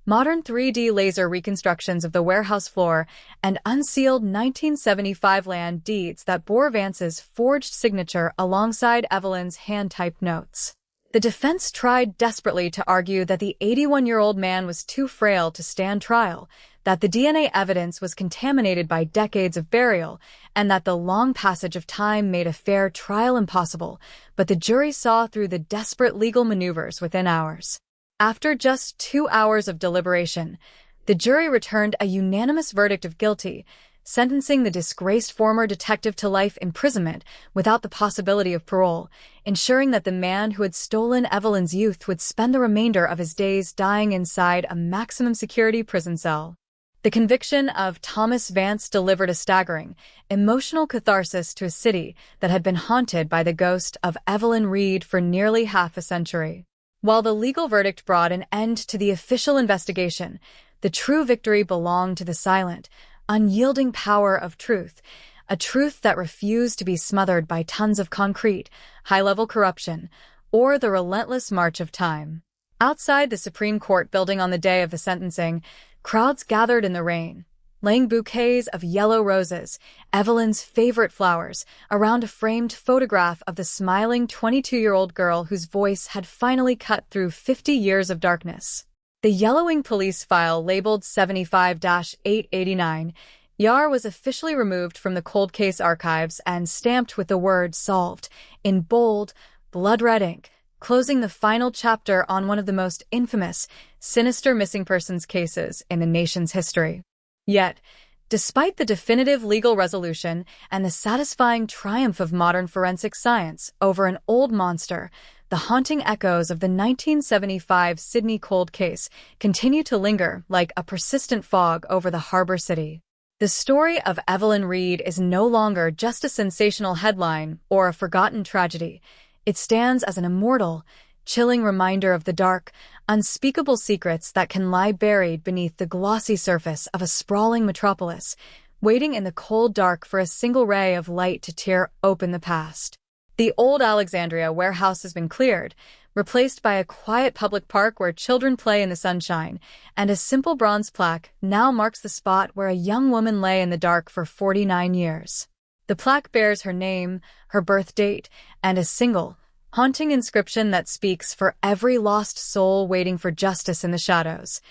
modern 3D laser reconstructions of the warehouse floor, and unsealed 1975 land deeds that bore Vance's forged signature alongside Evelyn's hand-typed notes. The defense tried desperately to argue that the 81-year-old man was too frail to stand trial, that the DNA evidence was contaminated by decades of burial, and that the long passage of time made a fair trial impossible, but the jury saw through the desperate legal maneuvers within hours. After just 2 hours of deliberation, the jury returned a unanimous verdict of guilty, sentencing the disgraced former detective to life imprisonment without the possibility of parole, ensuring that the man who had stolen Evelyn's youth would spend the remainder of his days dying inside a maximum security prison cell. The conviction of Thomas Vance delivered a staggering, emotional catharsis to a city that had been haunted by the ghost of Evelyn Reid for nearly half a century. While the legal verdict brought an end to the official investigation, the true victory belonged to the silent, unyielding power of truth, a truth that refused to be smothered by tons of concrete, high-level corruption, or the relentless march of time. Outside the Supreme Court building on the day of the sentencing, crowds gathered in the rain, laying bouquets of yellow roses, Evelyn's favorite flowers, around a framed photograph of the smiling 22-year-old girl whose voice had finally cut through 50 years of darkness. The yellowing police file labeled 75-889, Yar was officially removed from the cold case archives and stamped with the word solved in bold, blood-red ink, closing the final chapter on one of the most infamous, sinister missing persons cases in the nation's history. Yet, despite the definitive legal resolution and the satisfying triumph of modern forensic science over an old monster, the haunting echoes of the 1975 Sydney cold case continue to linger like a persistent fog over the harbor city. The story of Evelyn Reid is no longer just a sensational headline or a forgotten tragedy. It stands as an immortal, chilling reminder of the dark, unspeakable secrets that can lie buried beneath the glossy surface of a sprawling metropolis, waiting in the cold dark for a single ray of light to tear open the past. The old Alexandria warehouse has been cleared, replaced by a quiet public park where children play in the sunshine, and a simple bronze plaque now marks the spot where a young woman lay in the dark for 49 years. The plaque bears her name, her birth date, and a single, haunting inscription that speaks for every lost soul waiting for justice in the shadows.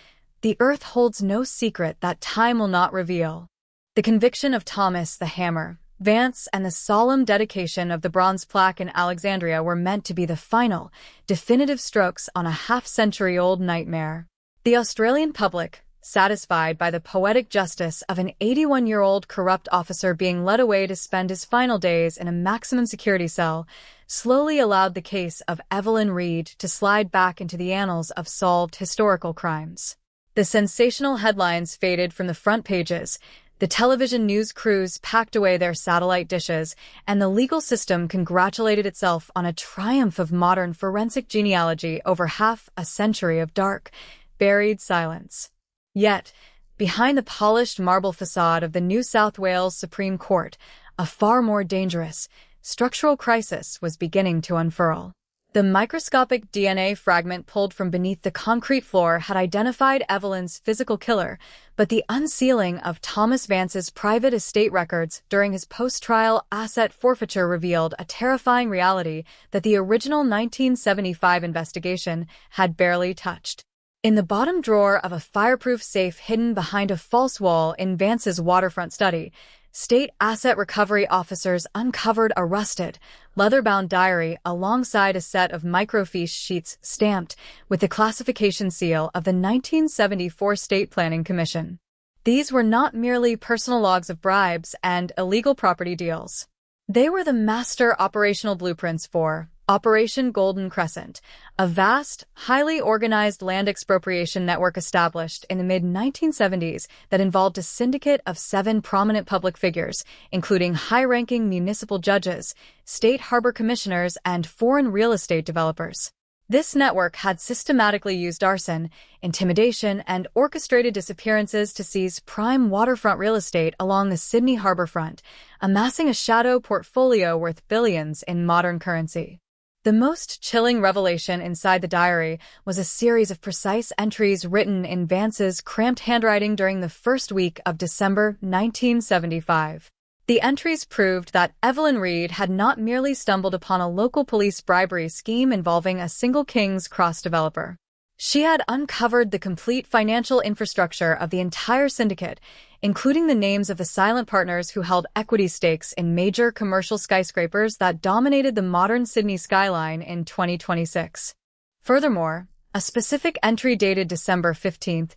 The earth holds no secret that time will not reveal. The conviction of Thomas the Hammer Vance and the solemn dedication of the bronze plaque in Alexandria were meant to be the final, definitive strokes on a half-century-old nightmare. The Australian public, satisfied by the poetic justice of an 81-year-old corrupt officer being led away to spend his final days in a maximum security cell, slowly allowed the case of Evelyn Reed to slide back into the annals of solved historical crimes. The sensational headlines faded from the front pages, the television news crews packed away their satellite dishes, and the legal system congratulated itself on a triumph of modern forensic genealogy over half a century of dark, buried silence. Yet, behind the polished marble facade of the New South Wales Supreme Court, a far more dangerous, structural crisis was beginning to unfurl. The microscopic DNA fragment pulled from beneath the concrete floor had identified Evelyn's physical killer, but the unsealing of Thomas Vance's private estate records during his post-trial asset forfeiture revealed a terrifying reality that the original 1975 investigation had barely touched. In the bottom drawer of a fireproof safe hidden behind a false wall in Vance's waterfront study, state asset recovery officers uncovered a rusted, leather-bound diary alongside a set of microfiche sheets stamped with the classification seal of the 1974 State Planning Commission. These were not merely personal logs of bribes and illegal property deals. They were the master operational blueprints for Operation Golden Crescent, a vast, highly organized land expropriation network established in the mid-1970s that involved a syndicate of 7 prominent public figures, including high-ranking municipal judges, state harbor commissioners, and foreign real estate developers. This network had systematically used arson, intimidation, and orchestrated disappearances to seize prime waterfront real estate along the Sydney harborfront, amassing a shadow portfolio worth billions in modern currency. The most chilling revelation inside the diary was a series of precise entries written in Vance's cramped handwriting during the first week of December 1975. The entries proved that Evelyn Reed had not merely stumbled upon a local police bribery scheme involving a single King's Cross developer. She had uncovered the complete financial infrastructure of the entire syndicate, including the names of the silent partners who held equity stakes in major commercial skyscrapers that dominated the modern Sydney skyline in 2026. Furthermore, a specific entry dated December 15,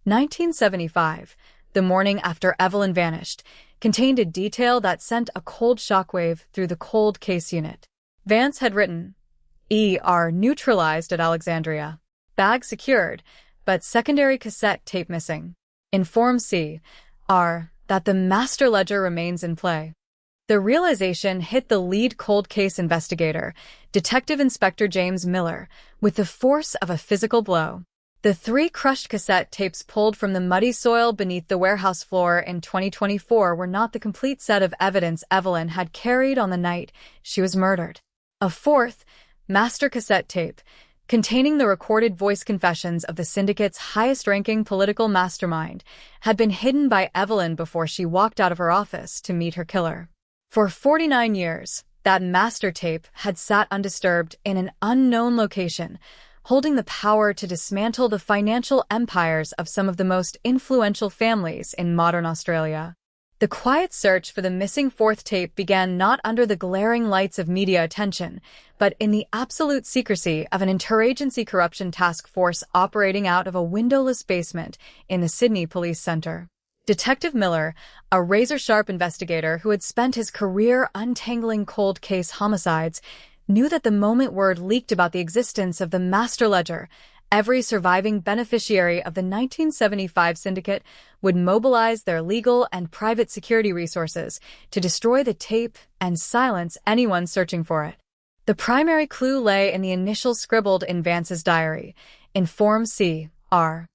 1975, the morning after Evelyn vanished, contained a detail that sent a cold shockwave through the cold case unit. Vance had written, "ER neutralized at Alexandria. Bag secured, but secondary cassette tape missing. Inform C.R. that the master ledger remains in play." The realization hit the lead cold case investigator, Detective Inspector James Miller, with the force of a physical blow. The 3 crushed cassette tapes pulled from the muddy soil beneath the warehouse floor in 2024 were not the complete set of evidence Evelyn had carried on the night she was murdered. A 4th, master cassette tape, containing the recorded voice confessions of the syndicate's highest-ranking political mastermind, had been hidden by Evelyn before she walked out of her office to meet her killer. For 49 years, that master tape had sat undisturbed in an unknown location, holding the power to dismantle the financial empires of some of the most influential families in modern Australia. The quiet search for the missing 4th tape began not under the glaring lights of media attention, but in the absolute secrecy of an interagency corruption task force operating out of a windowless basement in the Sydney Police Centre. Detective Miller, a razor-sharp investigator who had spent his career untangling cold case homicides, knew that the moment word leaked about the existence of the master ledger, every surviving beneficiary of the 1975 syndicate would mobilize their legal and private security resources to destroy the tape and silence anyone searching for it. The primary clue lay in the initials scribbled in Vance's diary, Inform C.R.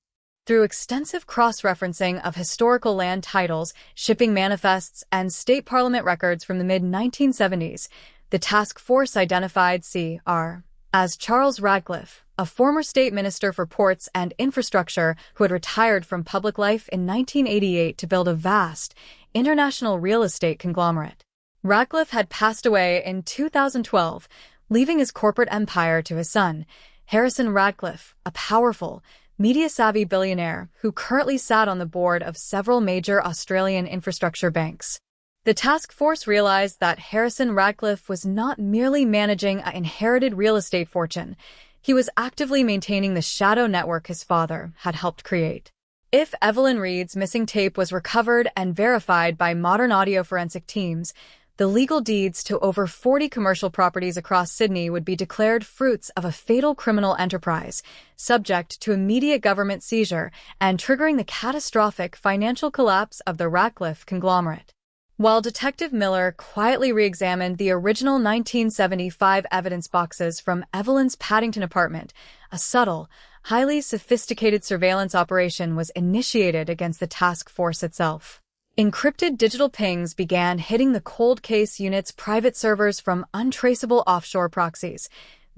Through extensive cross-referencing of historical land titles, shipping manifests, and state parliament records from the mid-1970s, the task force identified C.R. as Charles Radcliffe, a former state minister for ports and infrastructure who had retired from public life in 1988 to build a vast, international real estate conglomerate. Radcliffe had passed away in 2012, leaving his corporate empire to his son, Harrison Radcliffe, a powerful, media-savvy billionaire who currently sat on the board of several major Australian infrastructure banks. The task force realized that Harrison Radcliffe was not merely managing an inherited real estate fortune, he was actively maintaining the shadow network his father had helped create. If Evelyn Reed's missing tape was recovered and verified by modern audio forensic teams, the legal deeds to over 40 commercial properties across Sydney would be declared fruits of a fatal criminal enterprise, subject to immediate government seizure and triggering the catastrophic financial collapse of the Ratcliffe conglomerate. While Detective Miller quietly re-examined the original 1975 evidence boxes from Evelyn's Paddington apartment, a subtle, highly sophisticated surveillance operation was initiated against the task force itself. Encrypted digital pings began hitting the cold case unit's private servers from untraceable offshore proxies.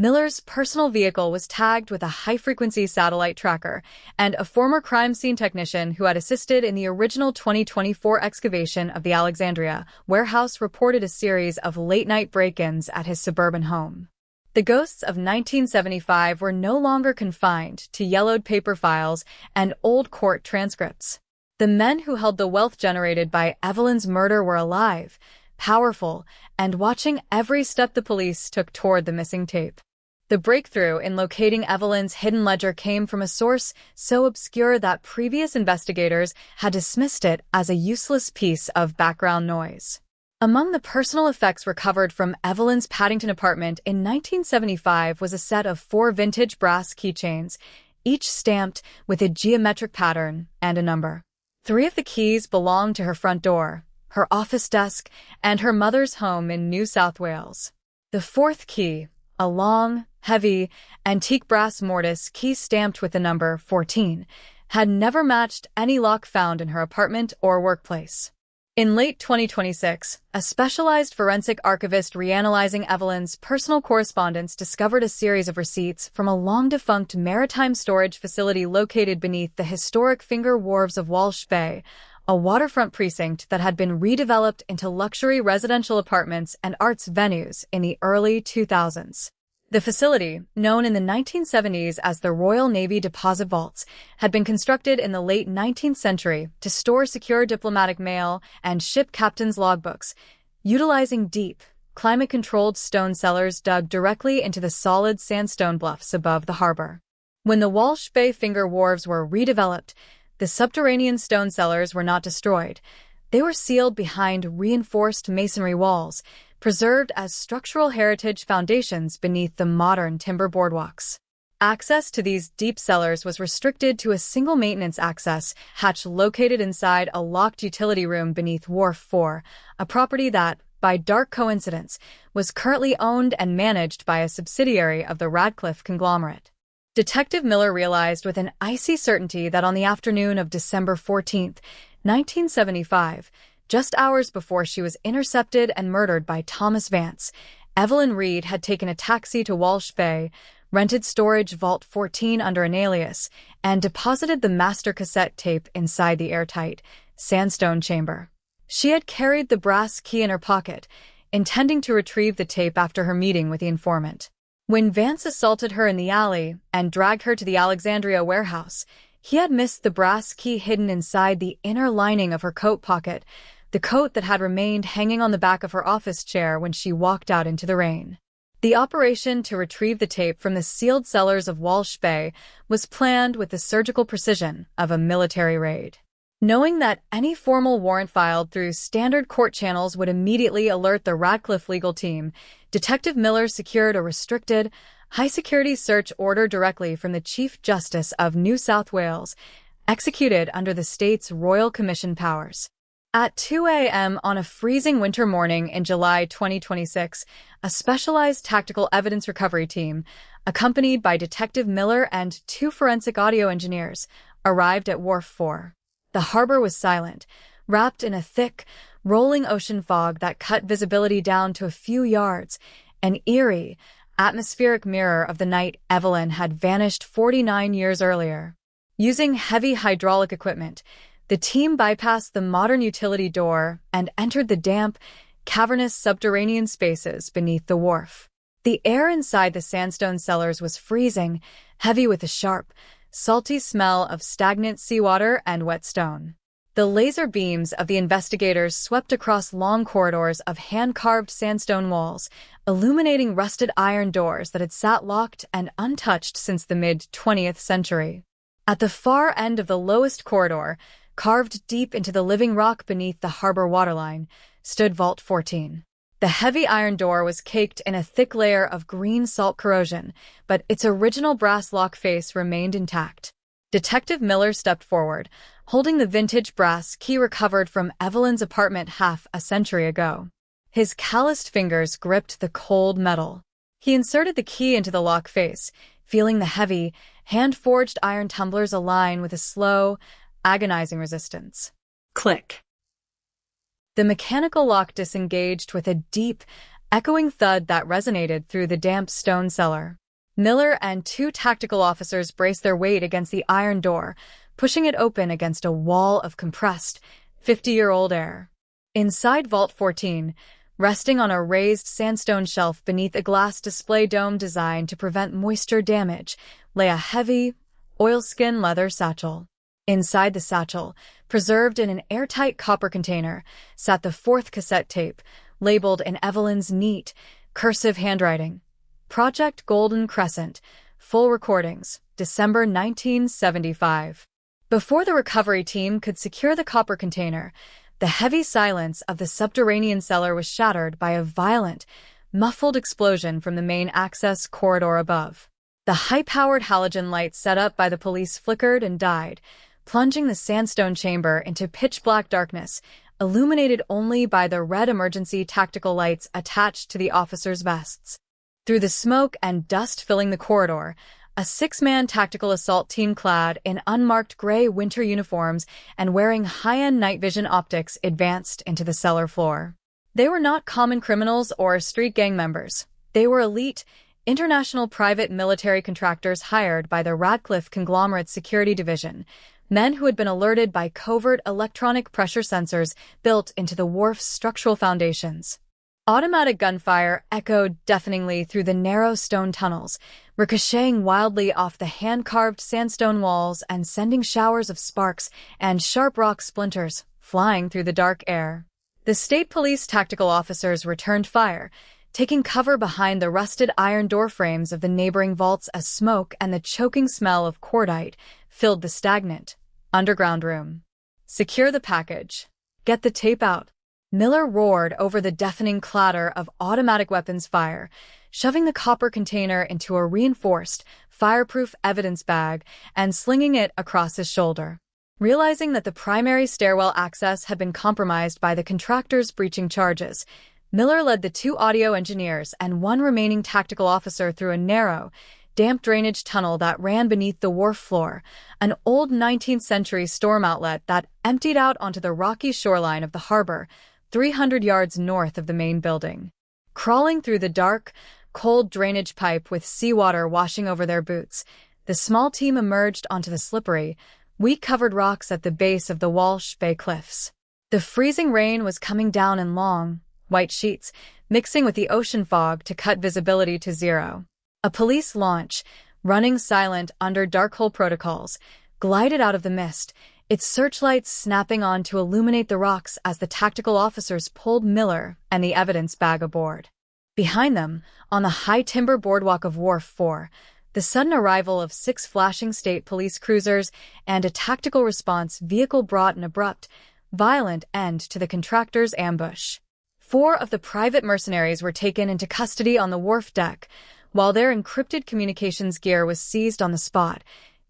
Miller's personal vehicle was tagged with a high-frequency satellite tracker, and a former crime scene technician who had assisted in the original 2024 excavation of the Alexandria warehouse reported a series of late-night break-ins at his suburban home. The ghosts of 1975 were no longer confined to yellowed paper files and old court transcripts. The men who held the wealth generated by Evelyn's murder were alive, powerful, and watching every step the police took toward the missing tape. The breakthrough in locating Evelyn's hidden ledger came from a source so obscure that previous investigators had dismissed it as a useless piece of background noise. Among the personal effects recovered from Evelyn's Paddington apartment in 1975 was a set of 4 vintage brass keychains, each stamped with a geometric pattern and a number. 3 of the keys belonged to her front door, her office desk, and her mother's home in New South Wales. The 4th key, a long, heavy, antique brass mortise key stamped with the number 14, had never matched any lock found in her apartment or workplace. In late 2026, a specialized forensic archivist reanalyzing Evelyn's personal correspondence discovered a series of receipts from a long-defunct maritime storage facility located beneath the historic Finger Wharves of Walsh Bay, a waterfront precinct that had been redeveloped into luxury residential apartments and arts venues in the early 2000s. The facility, known in the 1970s as the Royal Navy Deposit Vaults, had been constructed in the late 19th century to store secure diplomatic mail and ship captains' logbooks, utilizing deep, climate-controlled stone cellars dug directly into the solid sandstone bluffs above the harbor. When the Walsh Bay Finger Wharves were redeveloped, the subterranean stone cellars were not destroyed. They were sealed behind reinforced masonry walls, preserved as structural heritage foundations beneath the modern timber boardwalks. Access to these deep cellars was restricted to a single maintenance access hatch located inside a locked utility room beneath Wharf 4, a property that, by dark coincidence, was currently owned and managed by a subsidiary of the Ratcliffe conglomerate. Detective Miller realized with an icy certainty that on the afternoon of December 14, 1975, just hours before she was intercepted and murdered by Thomas Vance, Evelyn Reed had taken a taxi to Walsh Bay, rented storage Vault 14 under an alias, and deposited the master cassette tape inside the airtight, sandstone chamber. She had carried the brass key in her pocket, intending to retrieve the tape after her meeting with the informant. When Vance assaulted her in the alley and dragged her to the Alexandria warehouse, he had missed the brass key hidden inside the inner lining of her coat pocket, the coat that had remained hanging on the back of her office chair when she walked out into the rain. The operation to retrieve the tape from the sealed cellars of Walsh Bay was planned with the surgical precision of a military raid. Knowing that any formal warrant filed through standard court channels would immediately alert the Ratcliffe legal team, Detective Miller secured a restricted, high-security search order directly from the Chief Justice of New South Wales, executed under the state's Royal Commission powers. At 2 a.m. on a freezing winter morning in July 2026, a specialized tactical evidence recovery team, accompanied by Detective Miller and 2 forensic audio engineers, arrived at Wharf 4. The harbor was silent, wrapped in a thick, rolling ocean fog that cut visibility down to a few yards, an eerie, atmospheric mirror of the night Evelyn had vanished 49 years earlier. Using heavy hydraulic equipment, the team bypassed the modern utility door and entered the damp, cavernous subterranean spaces beneath the wharf. The air inside the sandstone cellars was freezing, heavy with a sharp, salty smell of stagnant seawater and wet stone. The laser beams of the investigators swept across long corridors of hand-carved sandstone walls, illuminating rusted iron doors that had sat locked and untouched since the mid-20th century. At the far end of the lowest corridor, carved deep into the living rock beneath the harbor waterline, stood Vault 14. The heavy iron door was caked in a thick layer of green salt corrosion, but its original brass lock face remained intact. Detective Miller stepped forward, holding the vintage brass key recovered from Evelyn's apartment half a century ago. His calloused fingers gripped the cold metal. He inserted the key into the lock face, feeling the heavy, hand-forged iron tumblers align with a slow, agonizing resistance. Click. The mechanical lock disengaged with a deep, echoing thud that resonated through the damp stone cellar. Miller and 2 tactical officers braced their weight against the iron door, pushing it open against a wall of compressed, 50-year-old air. Inside Vault 14, resting on a raised sandstone shelf beneath a glass display dome designed to prevent moisture damage, lay a heavy, oilskin leather satchel. Inside the satchel, preserved in an airtight copper container, sat the 4th cassette tape, labeled in Evelyn's neat, cursive handwriting. Project Golden Crescent, full recordings, December 1975. Before the recovery team could secure the copper container, the heavy silence of the subterranean cellar was shattered by a violent, muffled explosion from the main access corridor above. The high-powered halogen lights set up by the police flickered and died, plunging the sandstone chamber into pitch-black darkness, illuminated only by the red emergency tactical lights attached to the officers' vests. Through the smoke and dust filling the corridor, a 6-man tactical assault team clad in unmarked gray winter uniforms and wearing high-end night vision optics advanced into the cellar floor. They were not common criminals or street gang members. They were elite, international private military contractors hired by the Radcliffe Conglomerate Security Division, men who had been alerted by covert electronic pressure sensors built into the wharf's structural foundations. Automatic gunfire echoed deafeningly through the narrow stone tunnels, ricocheting wildly off the hand-carved sandstone walls and sending showers of sparks and sharp rock splinters flying through the dark air. The state police tactical officers returned fire, taking cover behind the rusted iron door frames of the neighboring vaults as smoke and the choking smell of cordite filled the stagnant, underground room. Secure the package. Get the tape out. Miller roared over the deafening clatter of automatic weapons fire, shoving the copper container into a reinforced, fireproof evidence bag and slinging it across his shoulder. Realizing that the primary stairwell access had been compromised by the contractors breaching charges, Miller led the 2 audio engineers and 1 remaining tactical officer through a narrow, damp drainage tunnel that ran beneath the wharf floor, an old 19th-century storm outlet that emptied out onto the rocky shoreline of the harbor, 300 yards north of the main building. Crawling through the dark, cold drainage pipe with seawater washing over their boots, the small team emerged onto the slippery, weed-covered rocks at the base of the Walsh Bay cliffs. The freezing rain was coming down in long, white sheets, mixing with the ocean fog to cut visibility to 0. A police launch, running silent under dark hole protocols, glided out of the mist, its searchlights snapping on to illuminate the rocks as the tactical officers pulled Miller and the evidence bag aboard. Behind them, on the high timber boardwalk of Wharf 4, the sudden arrival of 6 flashing state police cruisers and a tactical response vehicle brought an abrupt, violent end to the contractors' ambush. 4 of the private mercenaries were taken into custody on the wharf deck, while their encrypted communications gear was seized on the spot,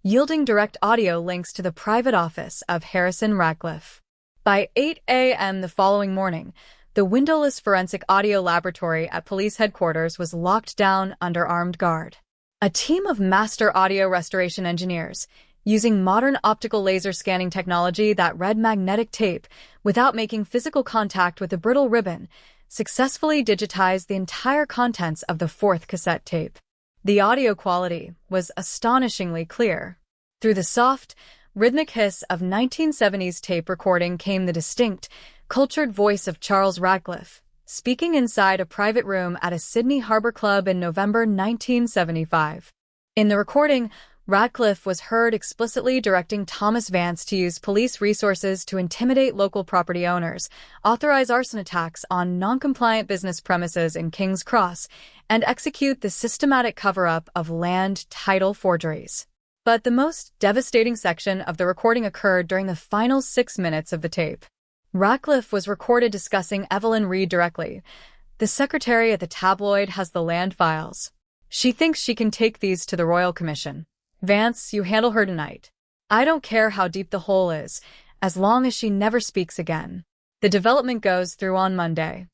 yielding direct audio links to the private office of Harrison Radcliffe. By 8 a.m. the following morning, the windowless forensic audio laboratory at police headquarters was locked down under armed guard. A team of master audio restoration engineers, using modern optical laser scanning technology that read magnetic tape without making physical contact with the brittle ribbon, successfully digitized the entire contents of the 4th cassette tape. The audio quality was astonishingly clear. Through the soft, rhythmic hiss of 1970s tape recording came the distinct, cultured voice of Charles Radcliffe, speaking inside a private room at a Sydney Harbor Club in November 1975. In the recording, Radcliffe was heard explicitly directing Thomas Vance to use police resources to intimidate local property owners, authorize arson attacks on non-compliant business premises in King's Cross, and execute the systematic cover-up of land title forgeries. But the most devastating section of the recording occurred during the final 6 minutes of the tape. Ratcliffe was recorded discussing Evelyn Reed directly. The secretary at the tabloid has the land files. She thinks she can take these to the Royal Commission. Vance, you handle her tonight. I don't care how deep the hole is, as long as she never speaks again. The development goes through on Monday.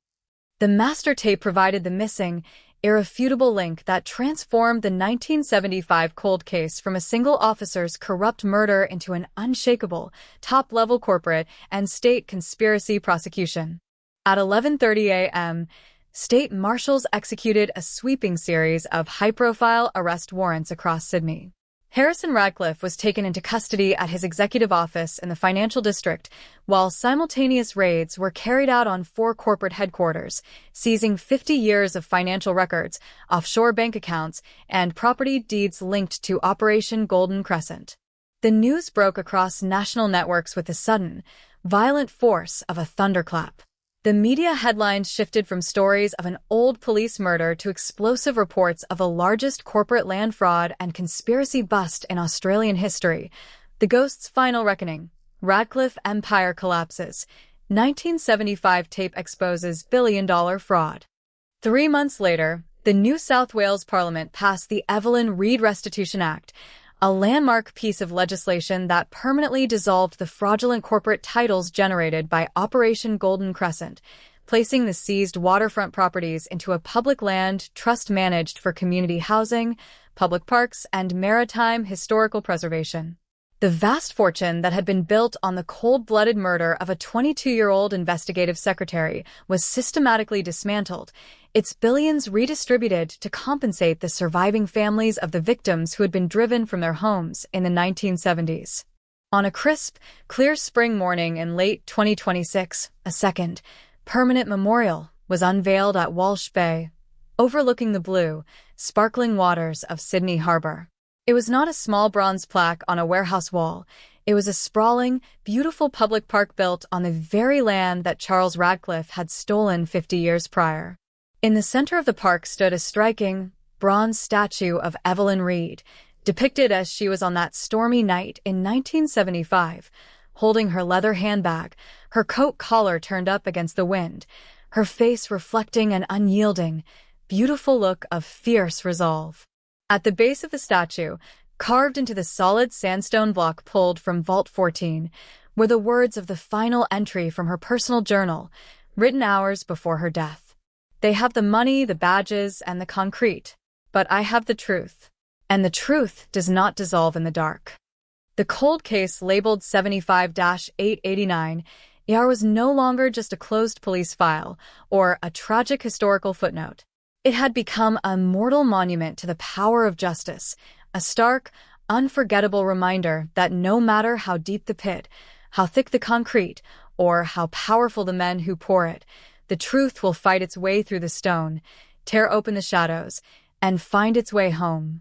The master tape provided the missing, irrefutable link that transformed the 1975 cold case from a single officer's corrupt murder into an unshakable, top-level corporate and state conspiracy prosecution. At 11:30 a.m., state marshals executed a sweeping series of high-profile arrest warrants across Sydney. Harrison Ratcliffe was taken into custody at his executive office in the financial district, while simultaneous raids were carried out on 4 corporate headquarters, seizing 50 years of financial records, offshore bank accounts, and property deeds linked to Operation Golden Crescent. The news broke across national networks with the sudden, violent force of a thunderclap. The media headlines shifted from stories of an old police murder to explosive reports of the largest corporate land fraud and conspiracy bust in Australian history. The Ghost's final reckoning. Ratcliffe empire collapses. 1975 tape exposes billion-dollar fraud. 3 months later, the New South Wales Parliament passed the Evelyn Reed Restitution Act, a landmark piece of legislation that permanently dissolved the fraudulent corporate titles generated by Operation Golden Crescent, placing the seized waterfront properties into a public land trust managed for community housing, public parks, and maritime historical preservation. The vast fortune that had been built on the cold-blooded murder of a 22-year-old investigative secretary was systematically dismantled, its billions redistributed to compensate the surviving families of the victims who had been driven from their homes in the 1970s. On a crisp, clear spring morning in late 2026, a second, permanent memorial was unveiled at Walsh Bay, overlooking the blue, sparkling waters of Sydney Harbour. It was not a small bronze plaque on a warehouse wall. It was a sprawling, beautiful public park built on the very land that Charles Ratcliffe had stolen 50 years prior. In the center of the park stood a striking, bronze statue of Evelyn Reed, depicted as she was on that stormy night in 1975, holding her leather handbag, her coat collar turned up against the wind, her face reflecting an unyielding, beautiful look of fierce resolve. At the base of the statue, carved into the solid sandstone block pulled from Vault 14, were the words of the final entry from her personal journal, written hours before her death. They have the money, the badges, and the concrete, but I have the truth. And the truth does not dissolve in the dark. The cold case labeled 75-889, ER was no longer just a closed police file or a tragic historical footnote. It had become a mortal monument to the power of justice, a stark, unforgettable reminder that no matter how deep the pit, how thick the concrete, or how powerful the men who pour it, the truth will fight its way through the stone, tear open the shadows, and find its way home.